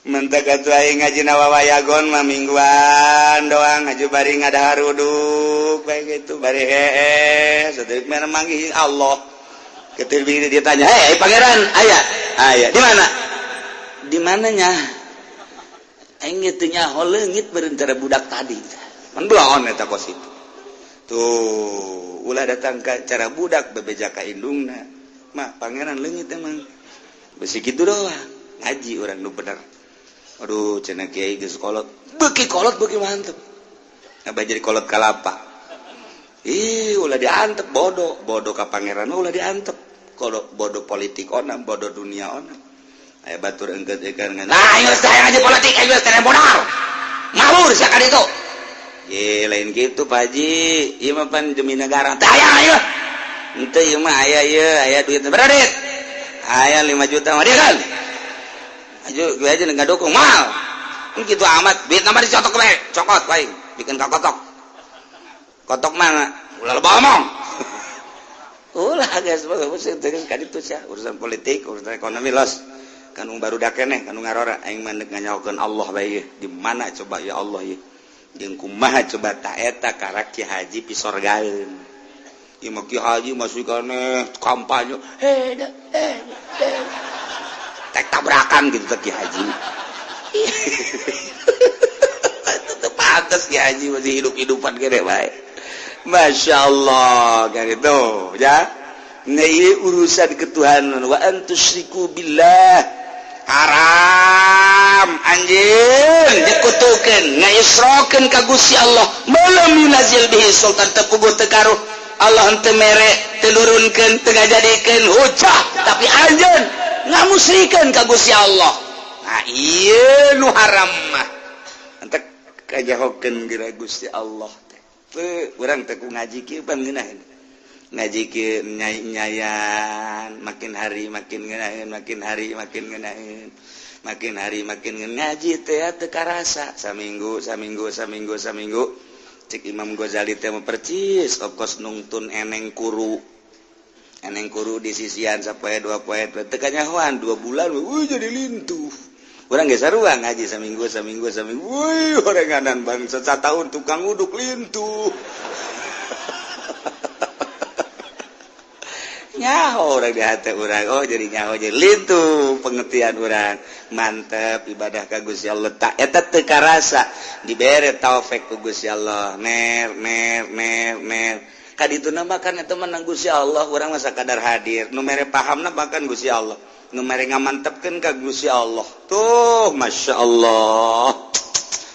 mentek atuh aing ngajina wawayagon mah mingguan doang ngaju bari ngadahar uduk bae kitu bari hee sadeuk mah manggih Allah ketir bini ditanya hei pangeran aya di mananya aing teu nyaho leungit berencana budak tadi mun belon eta kos itu tuh ulah datang ka cara budak bebeja ka indungna mah pangeran leungit emang besi kitu doang ngaji urang nu bener aduh cenah kiai geus kolot beuki mantep abah jadi kolot kalapa ulah diantep bodoh ka pangeran ulah diantep kolot bodoh politik ona bodoh dunia ona aya batur engkeut ekan nah geus teh ngaji politik geus teh modal ngawur sia ka ditu ye lain kitu Pak Haji ieu mah pan demi negara teh aya henteu ieu mah aya duit berapa duit aya 5 juta mah dia kan aja gue aja nggak dukung mal gitu amat duit nama dicotok we cokot paling bikin kotok mana ulah lo ngomong ulah guys terus kan itu sih urusan politik urusan ekonomi los kan baru dakene kan ngarora aing mandek nganyaokeun Allah bae di mana coba ya Allah ye jeung kumaha coba ta eta karak Ki Haji pisorgaeun ieu mah Ki Haji masih kana kampanye tabrakan gitu Ki Haji itu pantas Ki Haji masih hidup-hidupan gede baik Masya Allah kan itu ya nah ini urusan ketuhanan wa antusyriku billah haram anjing dikutukeun ngaisrokeun ka Gusti Allah malam yunazil bihi sultan tepuguh tekaruh Allah henteu mere teu nurunkeun teu ngajadikeun hujah tapi anjeun ngamusyrikeun ka Gusti Allah. Nah ieu nu haram mah. Entek kajahokeun geura Gusti Allah teh. Urang teh ku ngaji kieu pan ngeunaheun. Ngaji kieu nyayan makin hari makin ngeunaheun, makin hari makin ngeunaheun. Makin hari makin ngaji teh teu karasa saminggu. Cik Imam Ghazali teh mah percis ongkos nungtun eneng kuru di sisian sapoe 2 poe teu kanyahoan 2 bulan jadi lintuh urang geus sarua ngaji saminggu woi horenganan bangsa satahun tukang uduk lintuh nyaho urang di hate urang jadi nyaho jadi lintuh pengertian urang mantep ibadah ka Gusti Allah tak eta teu karasa dibere taufik ku Gusti Allah mer kadituna makan eta menang Gusti Allah urang mah sakadar hadir nu mere pahamna makan Gusti Allah nu mere ngamantepkeun ka Gusti Allah tuh masyaallah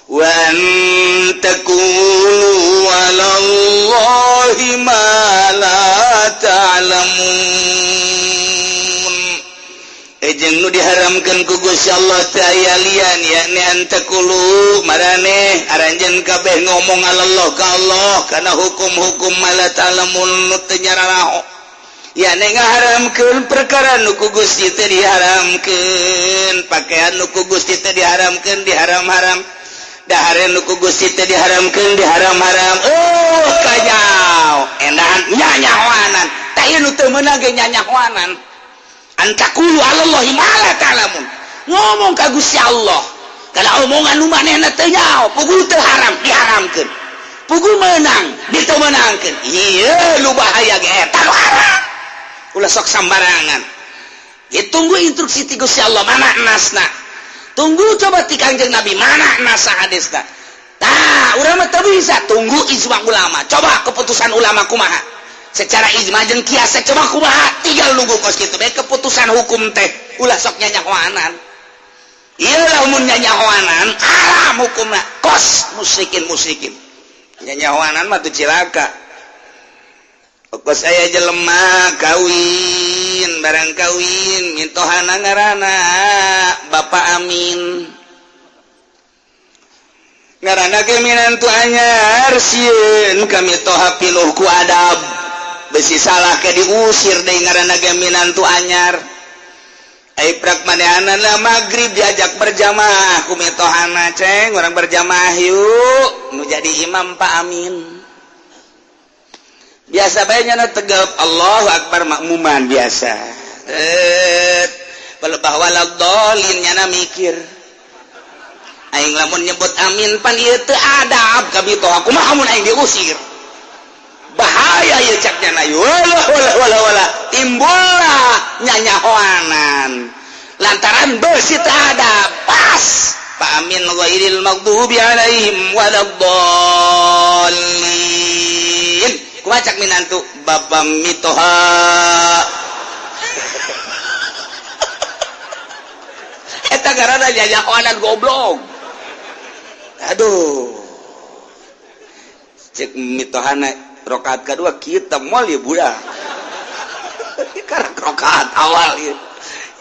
wa antakulu walallahi ma la ta'lamun jeung nu diharamkeun ku Gusti Allah teh aya lian yakni antakulu marane aranjeun kabeh ngomong Allah ka Allah kana hukum-hukum mala ta'lamun nu teu nyararaho ya ne ngaharamkeun perkara nu ku Gusti teh diharamkeun pakaian nu ku Gusti teh diharamkeun diharam-haram dahare nu ku Gusti teh diharamkeun diharam-haram kanyao endahan nyanyawanan tah ieu nu teu meunang ge nyanyawanan antakulu alallahi ma la ta'lamun ngomong ka Gusti Allah kana omongan nu manehna teu nyaho puguh teu haram diharamkeun puguh meunang diteu meunangkeun ieu nu bahaya ge eta nu haram ulah sok sambarangan ditunggu instruksi ti Gusti Allah mana nasna tunggu coba ti Kangjeng Nabi mana nasa hadisna tah urang mah teu bisa tunggu ijma ulama coba keputusan ulama kumaha secara ijma jeung kias coba kumaha tinggal nunggu kos kitu bae keputusan hukum teh ulah sok nyanyahoanan ieu lamun nyanyahoanan haram hukumna kos musyrikin nyanyahoanan mah tuh cilaka kos aya jelema kawin barang kawin mitohana ngaranna Bapak Amin ngaranna ge minantu anyar sieun kami toha piluh ku adab besi salah ke diusir deui ngaranna ge minantu anyar ai prak manehanna la magrib diajak berjamaah ku mitohana ceng urang berjamaah yuk nu jadi imam Pak Amin biasa bae nyana tegep Allahu Akbar makmuman biasa balebah waladhdallin nyana mikir aing lamun nyebut amin pan ieu teu adab ka mitoha kumaha mun aing diusir bahaya ieu caknya na wala timbullah nyanyahoanan lantaran beusi teu adab pas Pak Amin ghairil maghdubi alaihim waladdallin kumaha cak minantu Bapak mitoha eta garana nyanyahoanan goblok aduh cek mitohana rokaat kedua kita moal ya budak karena rokaat awal ya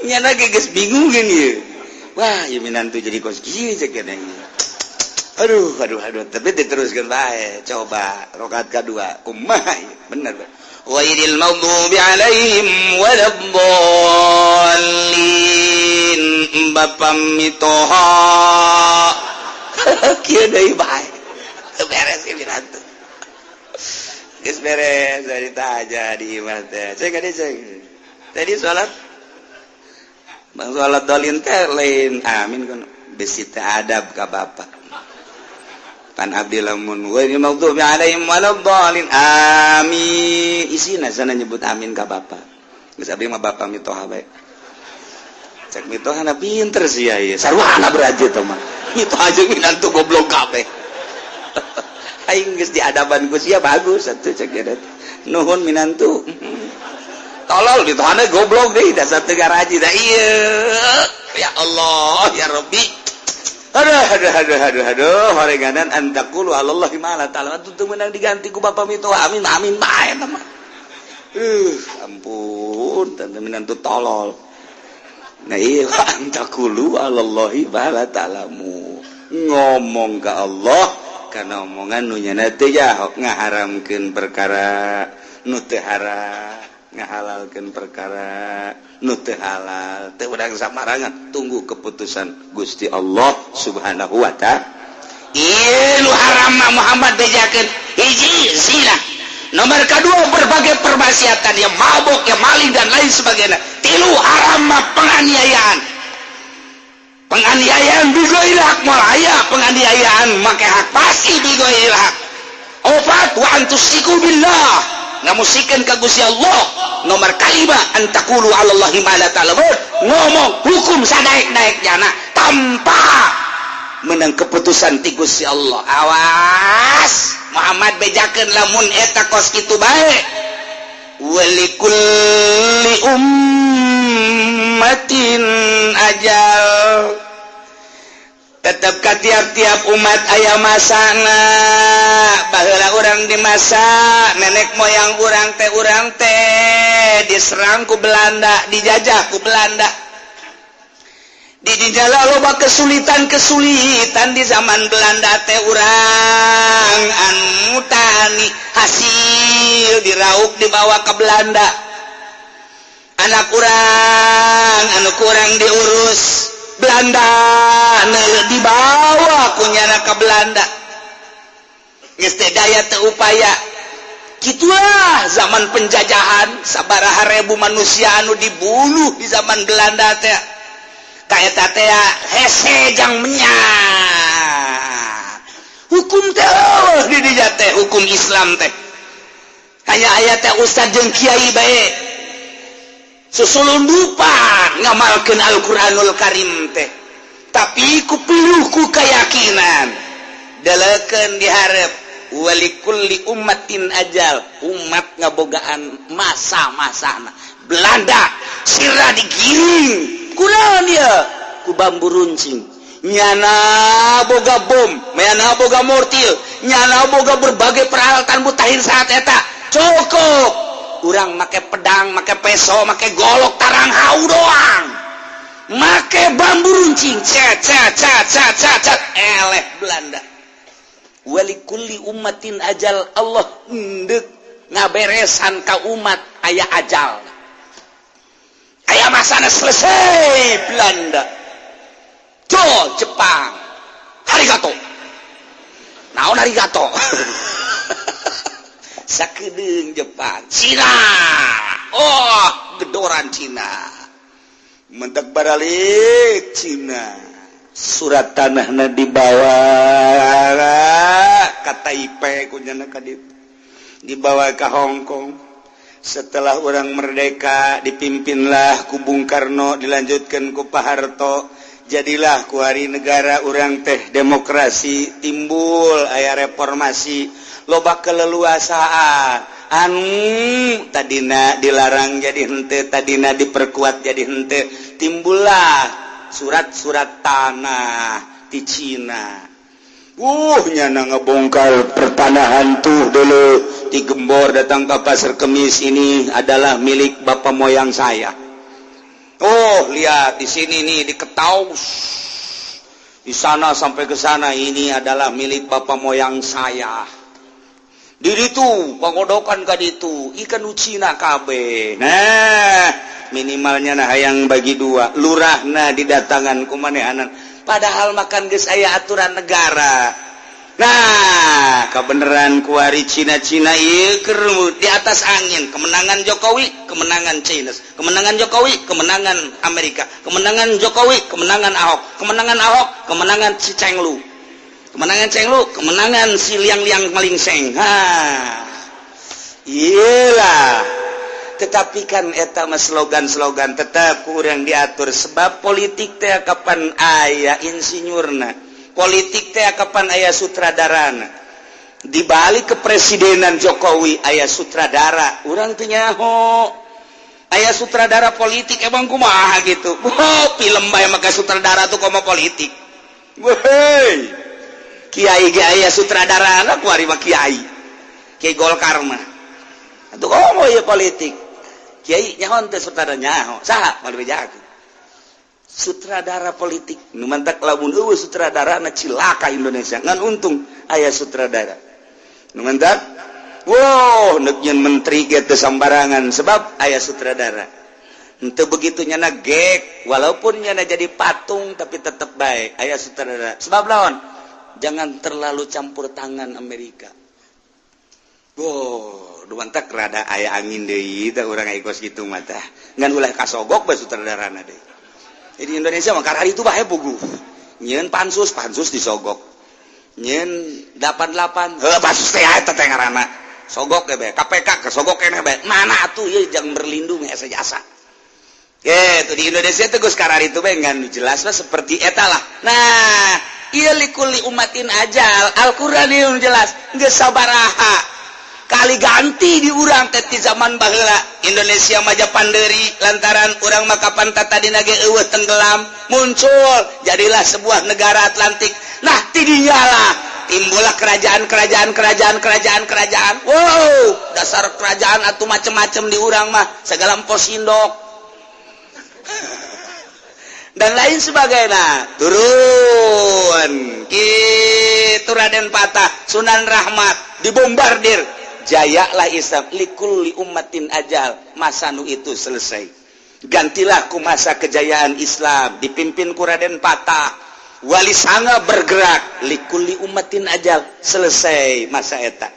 nyana geus bingung kan ya wah ya minantu jadi kos kieu cek keneng aduh tapi diteruskan bae coba rokaat kedua kumaha ya bener ghairil maghdubi alaihim waladdallin Bapak mitoha kieu deui bae beres ieu minantu geus beres cerita aja di imam teh cek tadi salat bang salat dolin teh lain amin kan besi teh adab ka bapak pan abdi lamun wa maghdubi alaihim waladdallin amin isina sana nyebut amin ka bapak geus abdi mah bapak mitoha bae cek mitoha na pinter sih ya sarwana beraja teh mah mitoha jeung minantu goblok kabeh aing geus diadaban ku sia bagus atuh cek dia nuhun minantu tolol mitohana goblok deui dasar teu garaji da ieu ya Allah ya Rabbi aduh horenganan antaqulu alallahi ma la ta'lamun teu meunang diganti ku bapak mitoha amin bae mah ampun tante minantu tolol nah iya antaqulu alallahi ma la ta'lamun ngomong ka Allah karena omongan nu nyana teh ya ngaharamkeun perkara nu teu haram ngahalalkeun perkara nu teu halal teu urang samarangan tunggu keputusan Gusti Allah Subhanahu wa ta'ala ieu nu haram Muhammad bejakeun hiji zina nomor kedua berbagai permaksiatan yang mabok yang maling dan lain sebagainya tilu haram penganiayaan bighairil haq malaya penganiayaan make hak pasti bighairil haq opat wa antusiku billah ngamusikeun ka Gusti Allah nomor kalima antaqulu 'alallahi ma la ta'lamun ngomong hukum sadaek-daeknya tanpa menang keputusan ti Gusti Allah awas Muhammad bejakeun lamun eta kos kitu bae walikulli ummatin ajal tetap ka tiap-tiap umat aya masana baheula urang di masa nenek moyang urang teh diserang ku Belanda dijajah ku Belanda dijajah loba kesulitan di zaman Belanda teh urang anu tani hasil dirauk dibawa ke Belanda anak urang anu kurang diurus Belanda dibawa kunyana ke Belanda geus teh daya teu upaya gitulah zaman penjajahan sabaraha ribu manusia anu dibunuh di zaman Belanda teh kaeta teh hese jang menyak hukum teh di dinya teh hukum Islam teh kaya aya teh ustad jeung kiai bae susulundupan ngamalkeun Al-Qur'anul Karim teh tapi ku piluh ku keyakinan dalekeun dihareup walikulli ummatin ajal, umat ngabogaan masa-masana. Belanda sirna digiring kunaon ya ku bambu runcing, nyana boga bom, nyana boga mortil, nyana boga berbagai peralatan mutahin saat eta cukup urang make pedang, make peso, make golok tarang hau doang, make bambu runcing cet eleh Belanda. Walikulli ummatin ajal, Allah ndek ngaberesan ka umat aya ajal, aya masana selesai. Belanda Jepang arigato, naon arigato sakedeung Jepang. Cina, oh gedoran Cina, mentek baralik Cina, surat tanahna dibawa ka Taipei kunyana ka ditu, dibawa ke Hong Kong. Setelah orang merdeka dipimpinlah ku Bung Karno, dilanjutkan ku Pak Harto, jadilah ku hari negara orang teh demokrasi, timbul aya reformasi, loba keleluasaan anu tadina dilarang jadi hente, tadina diperkuat jadi hente, timbullah surat-surat tanah di Cina. Nyana ngebongkar pertanahan tuh dulu di Gembor, datang ke Pasar Kemis, ini adalah milik bapak moyang saya. Oh lihat di sini nih di Ketaus, di sana sampai ke sana, ini adalah milik bapak moyang saya. Di itu pengodokan ka ditu ikan ucina kabe. Nah minimalnya nah hayang bagi dua, lurahna didatangan kumanehanan. Padahal makan geus aya aturan negara. Nah, kebenaran kuari Cina-Cina ieu keur di atas angin. Kemenangan Jokowi, kemenangan China. Kemenangan Jokowi, kemenangan Amerika. Kemenangan Jokowi, kemenangan Ahok. Kemenangan Ahok, kemenangan si Cenglu. Kemenangan Cenglu, kemenangan si Liang-Liang Malingseng. Iyalah. Tetapi kan eta mah slogan-slogan tetap kurang diatur, sebab politik teh kapan aya insinyurna, politik teh kapan aya sutradarana. Di balik kepresidenan Jokowi aya sutradara, urang teu nyaho. Aya sutradara politik emang kumaha gitu. Film bae maka sutradara tuh komo politik. Woi. Kiai ge aya sutradarana kuari mah kiai. Kiai Golkar mah. Atuh komo ieu politik. Kiai nyaho teh sutradara nyaho, saha malu bejakeun. Sutradara politik nu mantak lamun eueuh sutradara na cilaka Indonesia, ngan untung aya sutradara. Nu mantak wow neuk nyeun menteri ge teu sambarangan sebab aya sutradara. Henteu begitu nyana gek, walaupun nyana jadi patung tapi tetep baik aya sutradara. Sebab lawan jangan terlalu campur tangan Amerika. Wow, duantak rada aya angin deui teh urang aigos kitu mah teh. Ngan ulah kasogok bae sutradarana deui. Jadi Indonesia mah karari itu bae puguh. Nyieun pansus disogok. Nyieun 88, heuh pansus teh eta teh ngaranna. Sogok ge bae, KPK kesogok keneh bae. Mana atuh ieu jang berlindung asa jasa. Gitu di Indonesia teh geus karari itu bae ngan jelas mah seperti eta lah. Nah, ieu likulli umatin ajal, Al-Qur'an ieu jelas geus sabaraha kali ganti di urang teh di zaman baheula. Indonesia maja panderi lantaran urang makapan tadi ge eueuh tenggelam, muncul jadilah sebuah negara Atlantik. Nah tidinya lah timbullah kerajaan. Wow, dasar kerajaan atuh macem-macem di urang mah segala empos indok dan lain sebagainya. Turun kitu Raden Patah, Sunan Rahmat dibombardir. Jayalah Islam, likulli ummatin ajal, masa nu itu selesai. Gantilah ku masa kejayaan Islam dipimpin ku Raden Patah, Wali Sanga bergerak, likulli ummatin ajal, selesai masa eta.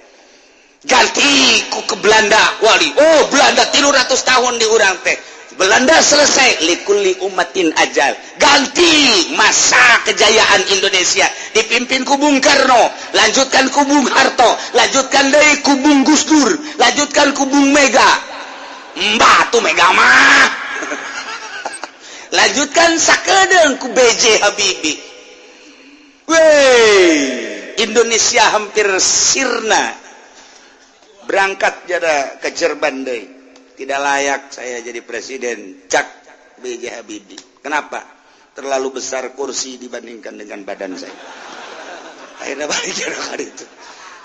Ganti ku ke Belanda, wali, oh Belanda 300 tahun di urang teh. Belanda selesai, likulli ummatin ajal. Ganti masa kejayaan Indonesia dipimpin ku Bung Karno, lanjutkan ku Bung Harto, lanjutkan deui ku Bung Gus Dur, lanjutkan ku Bung Mega. Mbah tuh Mega mah. Lanjutkan sakedeung ku BJ Habibie. Wey, Indonesia hampir sirna berangkat jada ke Jerban deui. Tidak layak saya jadi presiden, cak B.J. Habibie. Kenapa? Terlalu besar kursi dibandingkan dengan badan saya. Akhirnya balik hari itu.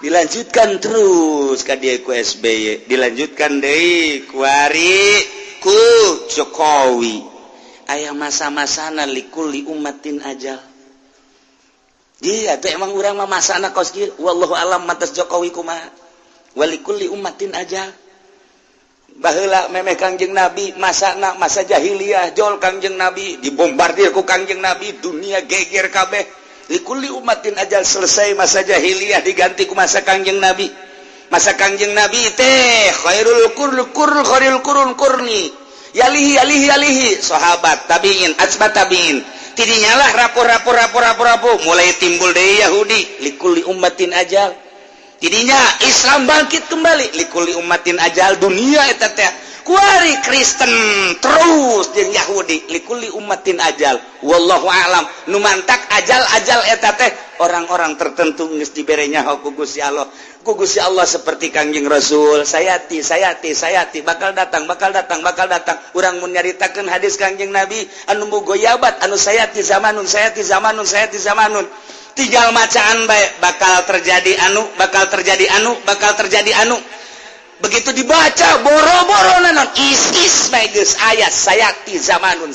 Dilanjutkan terus ka dieu ku SBY, dilanjutkan deui ku Ari ku Jokowi. Aya masa-masana likulli ummatin ajal. Iya, tuh emang urang mah masana kos kieu, wallahu alam matas Jokowi kumaha. Walikulli ummatin ajal. Baheula memeh Kangjeng Nabi masana masa jahiliyah jol Kangjeng Nabi dibombardir ku Kangjeng Nabi dunia geger kabeh. Likulli ummatin ajal selesai masa jahiliyah diganti ku masa Kangjeng Nabi. Masa Kangjeng Nabi teh khairul qurun qurni. Yalihi sahabat tabiin atba tabiin. Tidinya lah rapor mulai timbul deui Yahudi likulli ummatin ajal. Tidinya Islam bangkit kembali likulli ummatin ajal dunia eta teh. Kuari Kristen terus jeung Yahudi likulli ummatin ajal. Wallahu alam nu mantak ajal eta teh orang-orang tertentu geus dibere nyaho ku Gusti Allah. Ku Gusti Allah seperti Kangjeng Rasul, sayati bakal datang. Urang mun nyaritakeun hadis Kangjeng Nabi anu boga yabat anu sayati zamanun. Tinggal macaan bae bakal terjadi anu. Begitu dibaca boro-boro nanon is bae geus ayat sayati zamanun.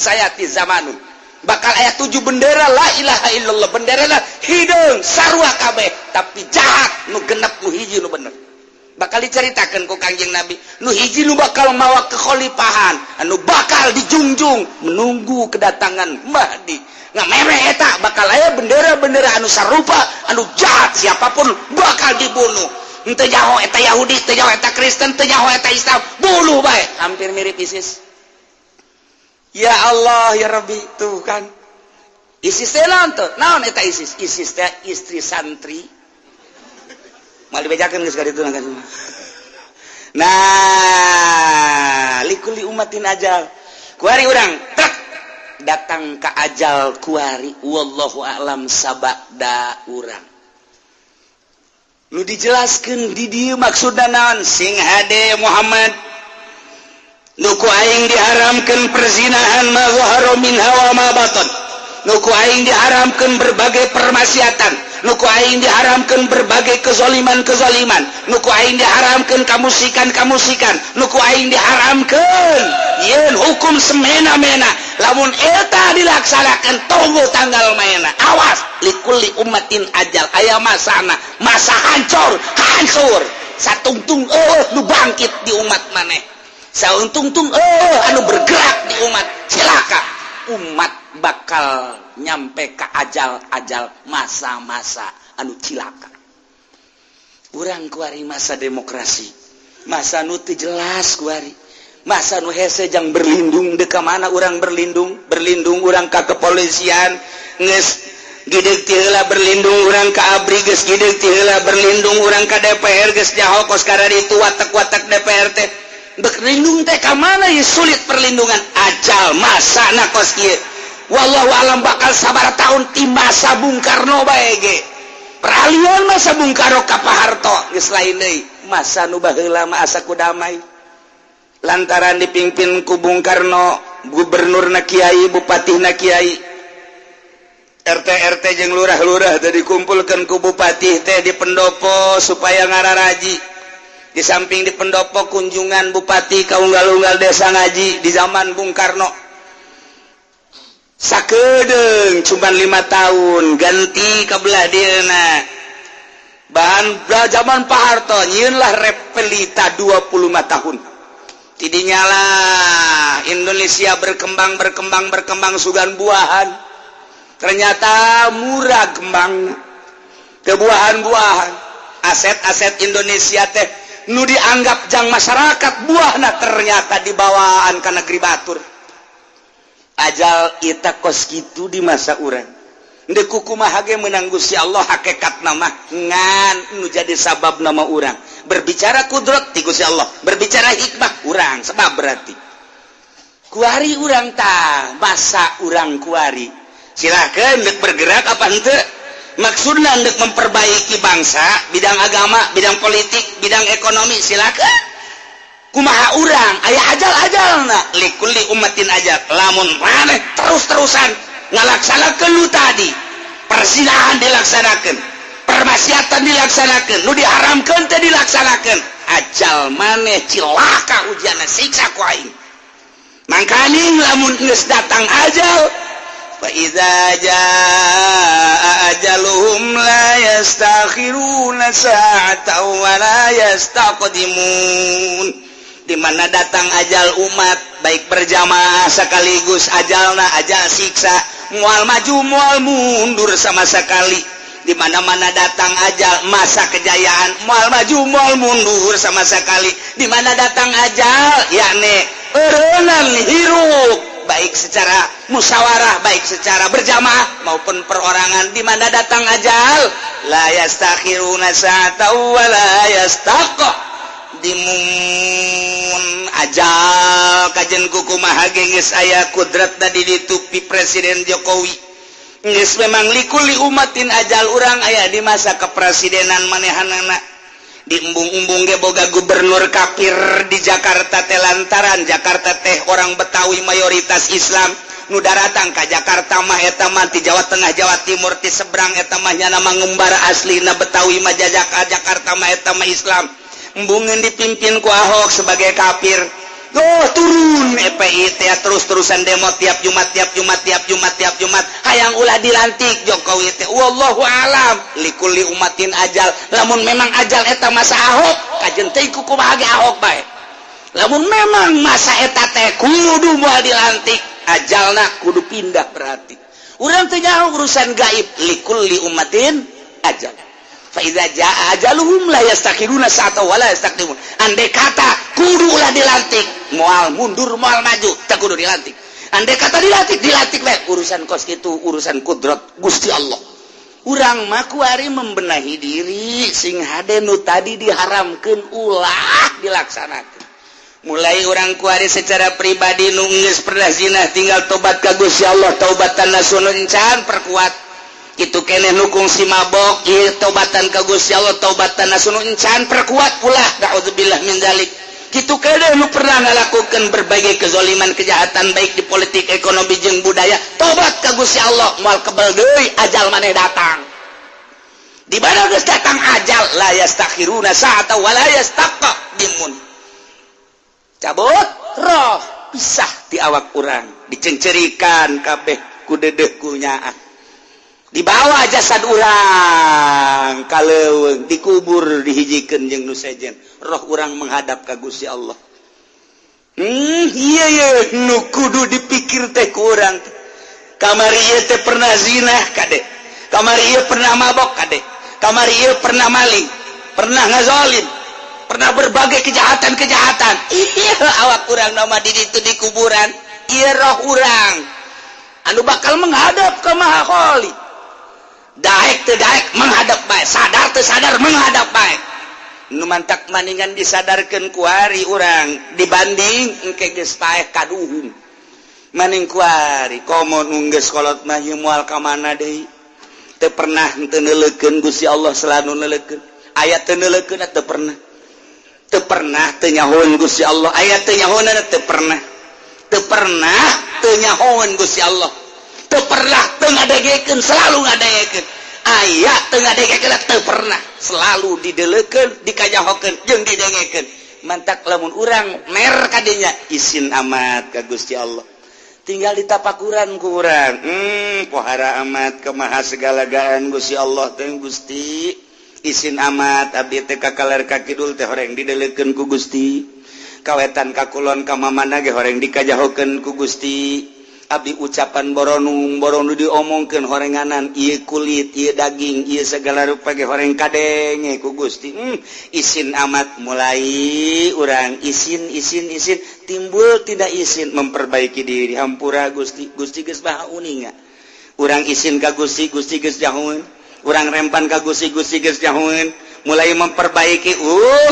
Bakal ayat 7 bendera la ilaha illallah, bendera lah hideung sarua kabeh tapi jahat nu genep nu hiji nu bener. Bakal diceritakeun ku Kangjeng Nabi nu hiji nu bakal mawa kekhalifahan anu bakal dijunjung menunggu kedatangan Mahdi. Ngamere eta bakal aya bendera-bendera anu sarupa anu jahat siapapun bakal dibunuh. Teu nyaho eta Yahudi, teu nyaho eta Kristen, teu nyaho eta Islam, bunuh bae. Hampir mirip ISIS. Ya Allah ya Rabbi, tuh kan ISIS teh naon eta ISIS? ISIS teh istri santri. Mal dibejakeun geus ka ditu kan. Nah, likulli ummatin ajal. Kuari urang tak datang ka ajal kuari wallahu a'lam sabada urang. Nu dijelaskeun di dieu maksudna naon? Sing hade Muhammad nuku aing diharamkan perzinahan ma zahara minha wa ma batan. Nuku aing diharamkan berbagai permaksiatan. Nuku aing diharamkan berbagai kezaliman. Nuku aing diharamkan kamusikan. Nuku aing diharamkan yen hukum semena-mena. Lamun eta dilaksanakan tunggu tanggal maena. Awas likulli ummatin ajal aya masana, masa hancur. Satungtung nu bangkit di umat maneh. Sauntung-tung anu bergerak di umat cilaka umat bakal nyampe ke ajal masa-masa anu cilaka. Urang kuari masa demokrasi masa nu teu jelas kuari masa nu hese jang berlindung deka mana urang berlindung urang ka kepolisian geus gideg ti heula berlindung urang ka ABRI geus gideg ti heula berlindung urang ka DPR geus nyaho kos kada ditu watek-watek DPR teh berlindung teh ka mana ya sulit perlindungan ajal masa na kos kieu wallahu alam bakal sabaraha taun ti masa Bung Karno bae ge peralihan masa Bung Karno ka Pak Harto geus lain deui masa nu baheula mah asa ku damai lantaran dipimpin ku Bung Karno gubernurna kiai bupatihna kiai RT jeung lurah-lurah teh dikumpulkeun ku bupati teh di pendopo supaya ngararaji. Di samping di pendopo kunjungan bupati ka unggal-unggal desa ngaji di zaman Bung Karno. Sakedeung cuma 5 tahun ganti ka belah dieuna. Bahan zaman Pak Harto nyieun lah repelita 25 tahun. Tidinya lah Indonesia berkembang sugan buahan. Ternyata murah kembang ke buahan-buahan. Aset-aset Indonesia teh nu dianggap jang masyarakat buahna ternyata dibawaan ka negeri batur. Ajal ita kos kitu di masa urang. Deuk kumaha ge meunang Gusti Allah hakikatna mah ngan nu jadi sabab nama urang. Berbicara kudrat ti Gusti Allah, berbicara hikmah urang sebab berarti. Kuari urang tah masa urang kuari. Silakeun deuk bergerak apa henteu? maksudnya untuk memperbaiki bangsa, bidang agama, bidang politik, bidang ekonomi, silakan. Kumaha urang aya ajal-ajalna likulli ummatin ajal. Lamun maneh terus-terusan ngalaksanakeun nu tadi, perzinahan dilaksanakeun, permaksiatan dilaksanakeun, nu diharamkeun teh dilaksanakeun, ajal maneh cilaka ujianna siksa ku aing. Mangkani lamun geus datang ajal, fa idza jaa ajaluhum la yastakhiruna sa'atan wa la yastaqdimun. Di mana datang ajal umat baik berjamaah sekaligus ajalna ajal siksa, mual maju mual mundur sama sekali. Di mana-mana datang ajal masa kejayaan, mual maju mual mundur sama sekali. Di mana datang ajal yakni eureunnan hirup baik secara musyawarah, baik secara berjamaah maupun perorangan. Di mana datang ajal la yastakhiruna sa'atan wa la yastaqdimun. Ajal kajen kukumaha geus aya kudrat tadi ditupi Presiden Jokowi. Geus memang likulli umatin ajal urang aya di masa kepresidenan manehanana. Di embung-embung ge boga gubernur kafir di Jakarta teh lantaran Jakarta teh orang Betawi mayoritas Islam. Nu daratang ka Jakarta mah eta mah ti Jawa Tengah, Jawa Timur, ti seberang eta mah nya nama ngembara aslina Betawi mah Jakarta mah eta mah Islam. Embungeun dipimpin ku Ahok sebagai kafir. Oh turun EPI teh terus-terusan demo tiap Jumat hayang ulah dilantik Jokowi teh. Wallahu alam likulli umatin ajal. Lamun memang ajal eta masa Ahok kajen teh kumaha ge Ahok bae. Lamun memang masa eta teh kudu moal dilantik, ajalna kudu pindah berarti. Urang teh nyaho urusan gaib likulli umatin ajal. Fa idza jaa ajaluhum la yastakhiruna sa'atan wa la yastaqdimun. Andai kata kudu ulah dilantik, moal mundur moal maju teh kudu dilantik. Andai kata dilantik we urusan kos kitu urusan kudrat Gusti Allah. Urang mah kuari membenahi diri sing hade nu tadi diharamkeun ulah dilaksanakeun. Mulai orang kuari secara pribadi nu geus pernah zina tinggal tobat ka Gusti Allah, taubatan nasuhun can perkuat. Kitu keneh nukung si mabok ieu taubatan ka Gusti Allah, taubatan nasuhun can perkuat ulah. Naudzubillah min dzalik. Kitu keneh nu pernah ngalakukeun berbagai kezaliman kejahatan baik di politik, ekonomi jeung budaya, tobat ka Gusti Allah moal kebal deui ajal maneh datang. Di mana geus datang ajal la yastakhiruna sa'atan wa la yastaqdimun. Cabut roh pisah di awak urang, dicencerikan kabeh ku dedeh ku nyaah. Dibawa jasad urang kaleuweung dikubur dihijikeun jeung nu sejen. Roh urang menghadap ka Gusti Allah. Ieu nu kudu dipikir teh ku urang. Kamari ieu teh pernah zina kade. Kamari ieu pernah mabok kade. Kamari ieu pernah maling, pernah ngazalim, pernah berbagai kejahatan-kejahatan. Iya awak urang nama di ditu di kuburan. Ieu roh urang anu bakal menghadap ka Maha Khali. Daek teu daek menghadap bae, sadar teu sadar menghadap bae. Nu mantak maningan disadarkeun ku ari urang dibanding engke geus paeh kaduhung. Maning ku ari komo nu geus kolot mah ieu moal ka mana deui? Teu pernah teu neuleukeun Gusti Allah selalu neuleukeun. Aya teu neuleukeun teu pernah. Teu pernah teu nyahoeun Gusti Allah. Aya teu nyahoeun teu pernah. Teu pernah teu nyahoeun Gusti Allah. Teu pernah teu ngadegekeun selalu ngadegekeun. Aya teu ngadegekeun teu pernah selalu dideleukeun, dikajahokeun jeung didengekeun. Mantak lamun urang mer ka dinya izin amat ka Gusti Allah. Tinggal ditapakuran ku urang. Pohara amat ka maha segalagaan Gusti Allah teh Gusti. Izin amat abdi teh ka kaler ka kidul teh horeng dideleukeun ku Gusti. Kawetan ka kulon ka mamana ge horeng dikajahokeun ku Gusti. Abdi ucapan boronu diomongkeun horenganan ieu kulit ieu daging ieu segala rupa ge horeng kadenge ku Gusti. Izin amat mulai urang izin timbul tidak izin memperbaiki diri hampura Gusti geus baha uninga. Urang izin ka Gusti geus jahoeun. Urang rempan ka Gusti geus jahoeun. Mulai memperbaiki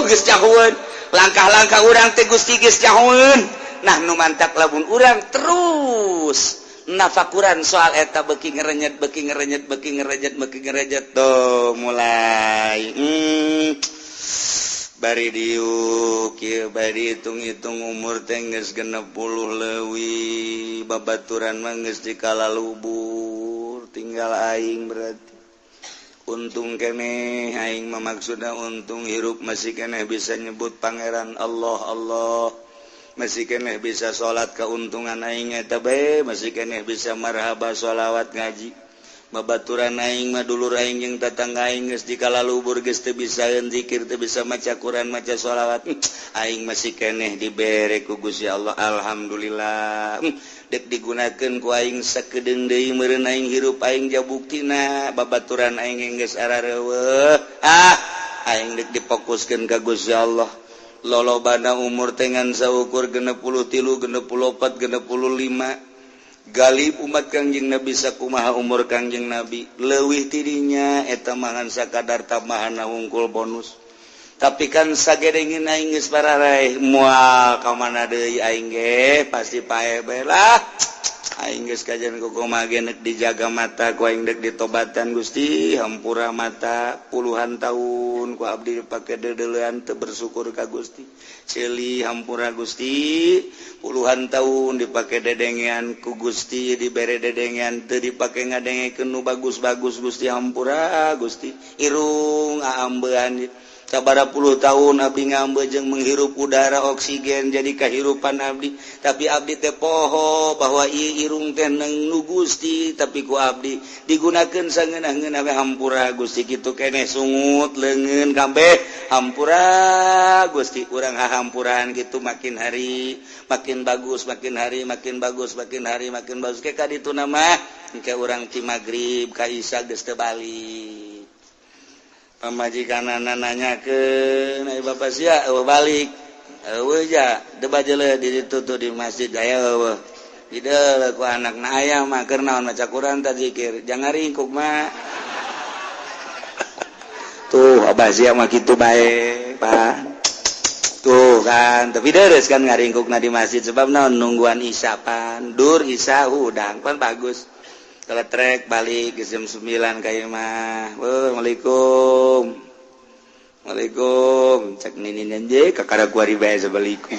geus jahoeun. Langkah-langkah urang teh Gusti geus jahoeun. Nah nu mantak lamun urang terus nafakuran soal eta beki ngerenyet tuh mulai bari diuk kieu bari hitung-hitung umur teh geus 60 leuwih babaturan mah geus dikalalubur tinggal aing berarti untung keneh aing mah maksudna untung hirup masih keneh bisa nyebut pangeran Allah masih keneh bisa salat keuntungan aing eta bae masih keneh bisa marhaba sholawat ngaji babaturan aing mah dulur aing jeung tatangga aing geus dikalalubur geus teu bisa zikir teu bisa maca Quran maca sholawat aing masih keneh dibere ku Gusti Allah alhamdulillah dek digunakeun ku aing sakedeung deui meureun aing hirup aing jabuktina babaturan aing geus arareueuh aing dek difokuskeun ka Gusti Allah lolobana umur tengan saukur 63, 64, 65 galib umat Kangjeng Nabi sakumaha umur Kangjeng Nabi leuwih tidinya eta mangan sakadar tambahan wungkul bonus tapi kan sagedengeun aing geus pararaeh moal ka mana deui aing ge pasti pae bae lah aing geus kajian kumaha ge neuk dijaga mata ku aing deuk ditobatan Gusti hampura mata puluhan tahun ku abdi dipake dedeleuan teu bersyukur ka Gusti ceuli hampura Gusti puluhan tahun dipake dedengean ku Gusti dibere dedengean teu dipake ngadengekeun nu bagus-bagus Gusti hampura Gusti irung aambean sabaraha puluh tahun abdi ngambe jeung menghirup udara oksigen jadi kahirupan abdi tapi abdi teh poho bahwa ieu irung teh nu Gusti tapi ku abdi digunakeun sangeunah-ngeunah we hampura Gusti kitu keneh sungut leungeun kabeh hampura Gusti urang hahampuraan kitu makin hari makin bagus makin hari makin bagus makin hari makin bagus ke kaditu mah engke urang ti magrib ka isya geus teu balik pamajikanana nanyakeun ai bapak sia balik eueuh ja debat jeuleuh di ditu tuh di masjid aya eueuh dideuleuh ku anakna aya mah keur naon maca Quran tah zikir jangan ringkuk mah tuh abah sia mah kitu bae Pak tuh kan tapi deres kan ngaringkukna di masjid sebab naon nungguan isya pan dur isya udang pan bagus teletrek balik ke jam 9 ka ieu mah. Waalaikumsalam. Waalaikum. Cek ninin anjeun kakara kuari bae sabalikum.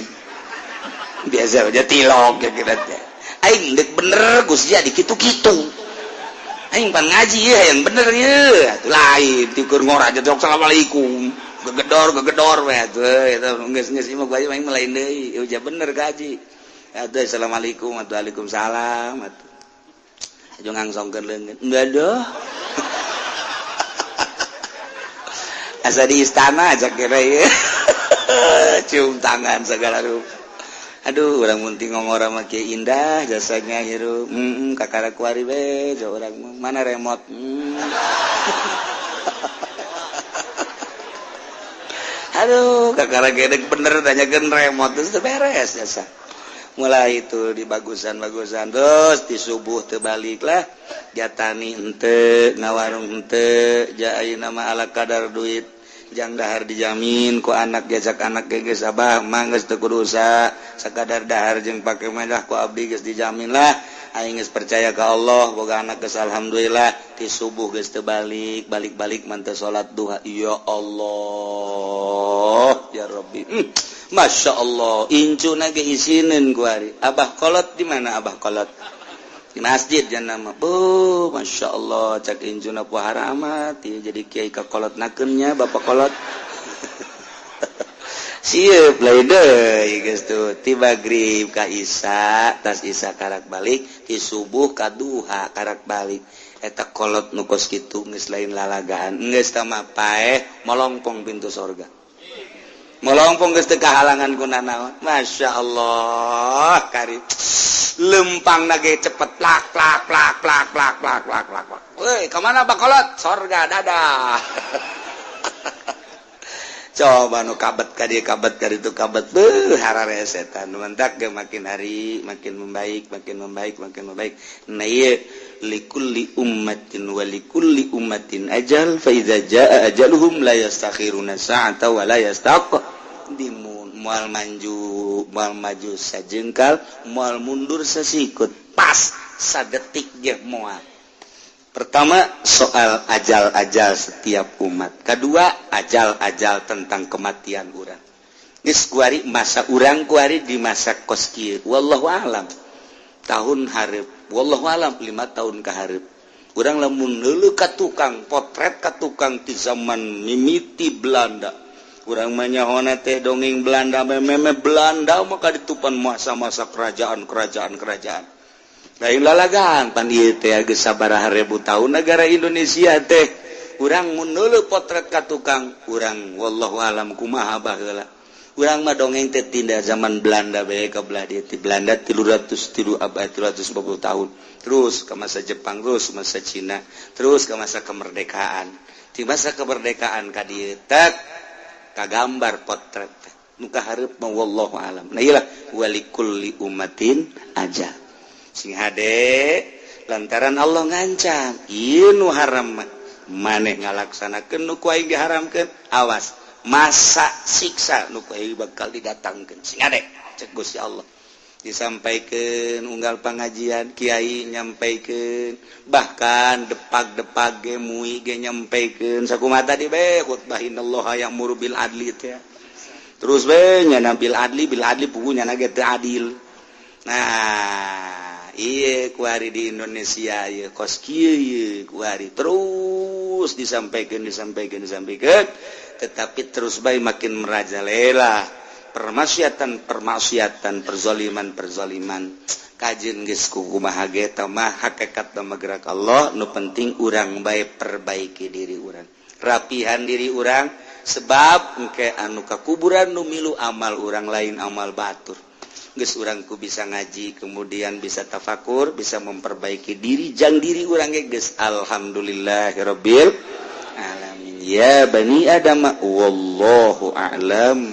Biasa aja tilok ya kira teh. Aing deuk bener Gusti di kitu-kitu. Aing pan ngaji ya yang bener ye. Atuh lain ti keur ngora aja tok asalamualaikum. Gegedor we atuh eta geus imah ku aing lain deui. Ya bener kaji. Atuh assalamualaikum atuh waalaikumsalam atuh. Aja ngangsongkeun leungeun. Enggak asa di istana aja kira ya. Cium tangan segala rupa. Aduh, urang mun ti ngongora mah kieu indah jasanya hirup. Kakara kuari we, jo urang mana remote. Aduh, kakara gedeg bener nanyakeun remote terus beres jasa. Mulai itu di bagusan terus di subuh terbalik lah jatani ente ngawarung ente jai nama ala kadar duit jang dahar dijamin ku anak jajak anak geus abah manggeus teu kudu usaha sakadar dahar jeung pake medah ku abdi geus dijamin lah aing geus percaya ka Allah boga anak geus alhamdulillah ti subuh geus teu balik manteu salat duha ya Allah ya Rabbi Masya Allah, incuna ge isinin kuari. Abah kolot di mana Abah kolot? Di masjid jangan nama. Oh, Masya Allah, cak incuna puara amat. Ya, jadi kiai ka kolot nakeunnya bapak kolot. Sieup lain deui geus tuh. Ti magrib ka isya, tas isya karak balik, ti subuh ka duha karak balik. Eta kolot nu kos kitu geus lain lalagaan. Geus tah mah paeh molongpong pintu sorga. Melongpong geus teu kahalangan ku nanaon. Masya Allah, karim. Lempangna ge cepet plak. Woi, ka mana bakolot? Sorga dadah. Coba nu kabet ka dieu kabet ka ditu kabet. Harare setan. Mentak ge makin hari makin membaik. Nah ieu likulli ummatin wa likulli ummatin ajal fa idza jaa ajaluhum la yastakhiruna sa'ata wa la yastaqdimun moal maju sajengkal moal mundur sasikut pas sadetik ge moal. Pertama soal ajal-ajal setiap umat. Kedua ajal-ajal tentang kematian urang. Geus kuari masa urang kuari di masa kos kieu. Wallahu alam. Tahun hareup. Wallahu alam 5 tahun ka hareup. Urang lamun heuleuh ka tukang potret ka tukang ti zaman mimiti Belanda. Urang mah nyahona teh dongeng Belanda meme Belanda maka ditupan masa-masa kerajaan. Lain lalagaan pan ieu teh geus sabaraha ribu tahun negara Indonesia teh. Urang mun heuleuh potret ka tukang, urang wallahu alam kumaha baheula. Urang mah dongeng teh tinda zaman Belanda bae ka belah dieu ti Belanda 350 tahun. Terus ke masa Jepang, terus masa Cina, terus ke masa kemerdekaan. Di masa kemerdekaan ka dieu tek kagambar potret nu ka hareup mah wallahu alam. Nah iyalah walikulli ummatin ajal. Sing hade lantaran Allah ngancam ieu nu haram maneh ngalaksanakeun nu ku aing diharamkeun awas masa siksa nu ku aing bakal didatangkeun sing hade cek Gusti Allah disampaikeun unggal pengajian kiai nyampaikeun bahkan depag-depag ge muih ge nyampaikeun sakumaha tadi be khutbahinallah ya'muru bil adli teh terus be nya bil adli pugunya na ge teu adil. Nah iya kuari di Indonesia ya kos kieu kuari terus disampaikan tetapi terus bae makin merajalela permaksiatan perzaliman kajian geus kumaha ge tah mah hakikat mah gerak Allah nu penting urang bae perbaiki diri urang rapihan diri urang sebab engke anu ka kuburan nu milu amal urang lain amal batur. Geus urangku bisa ngaji kemudian bisa tafakur bisa memperbaiki diri jang diri urang geus alhamdulillahirabbil alamin ya bani adam wallahu a'lam.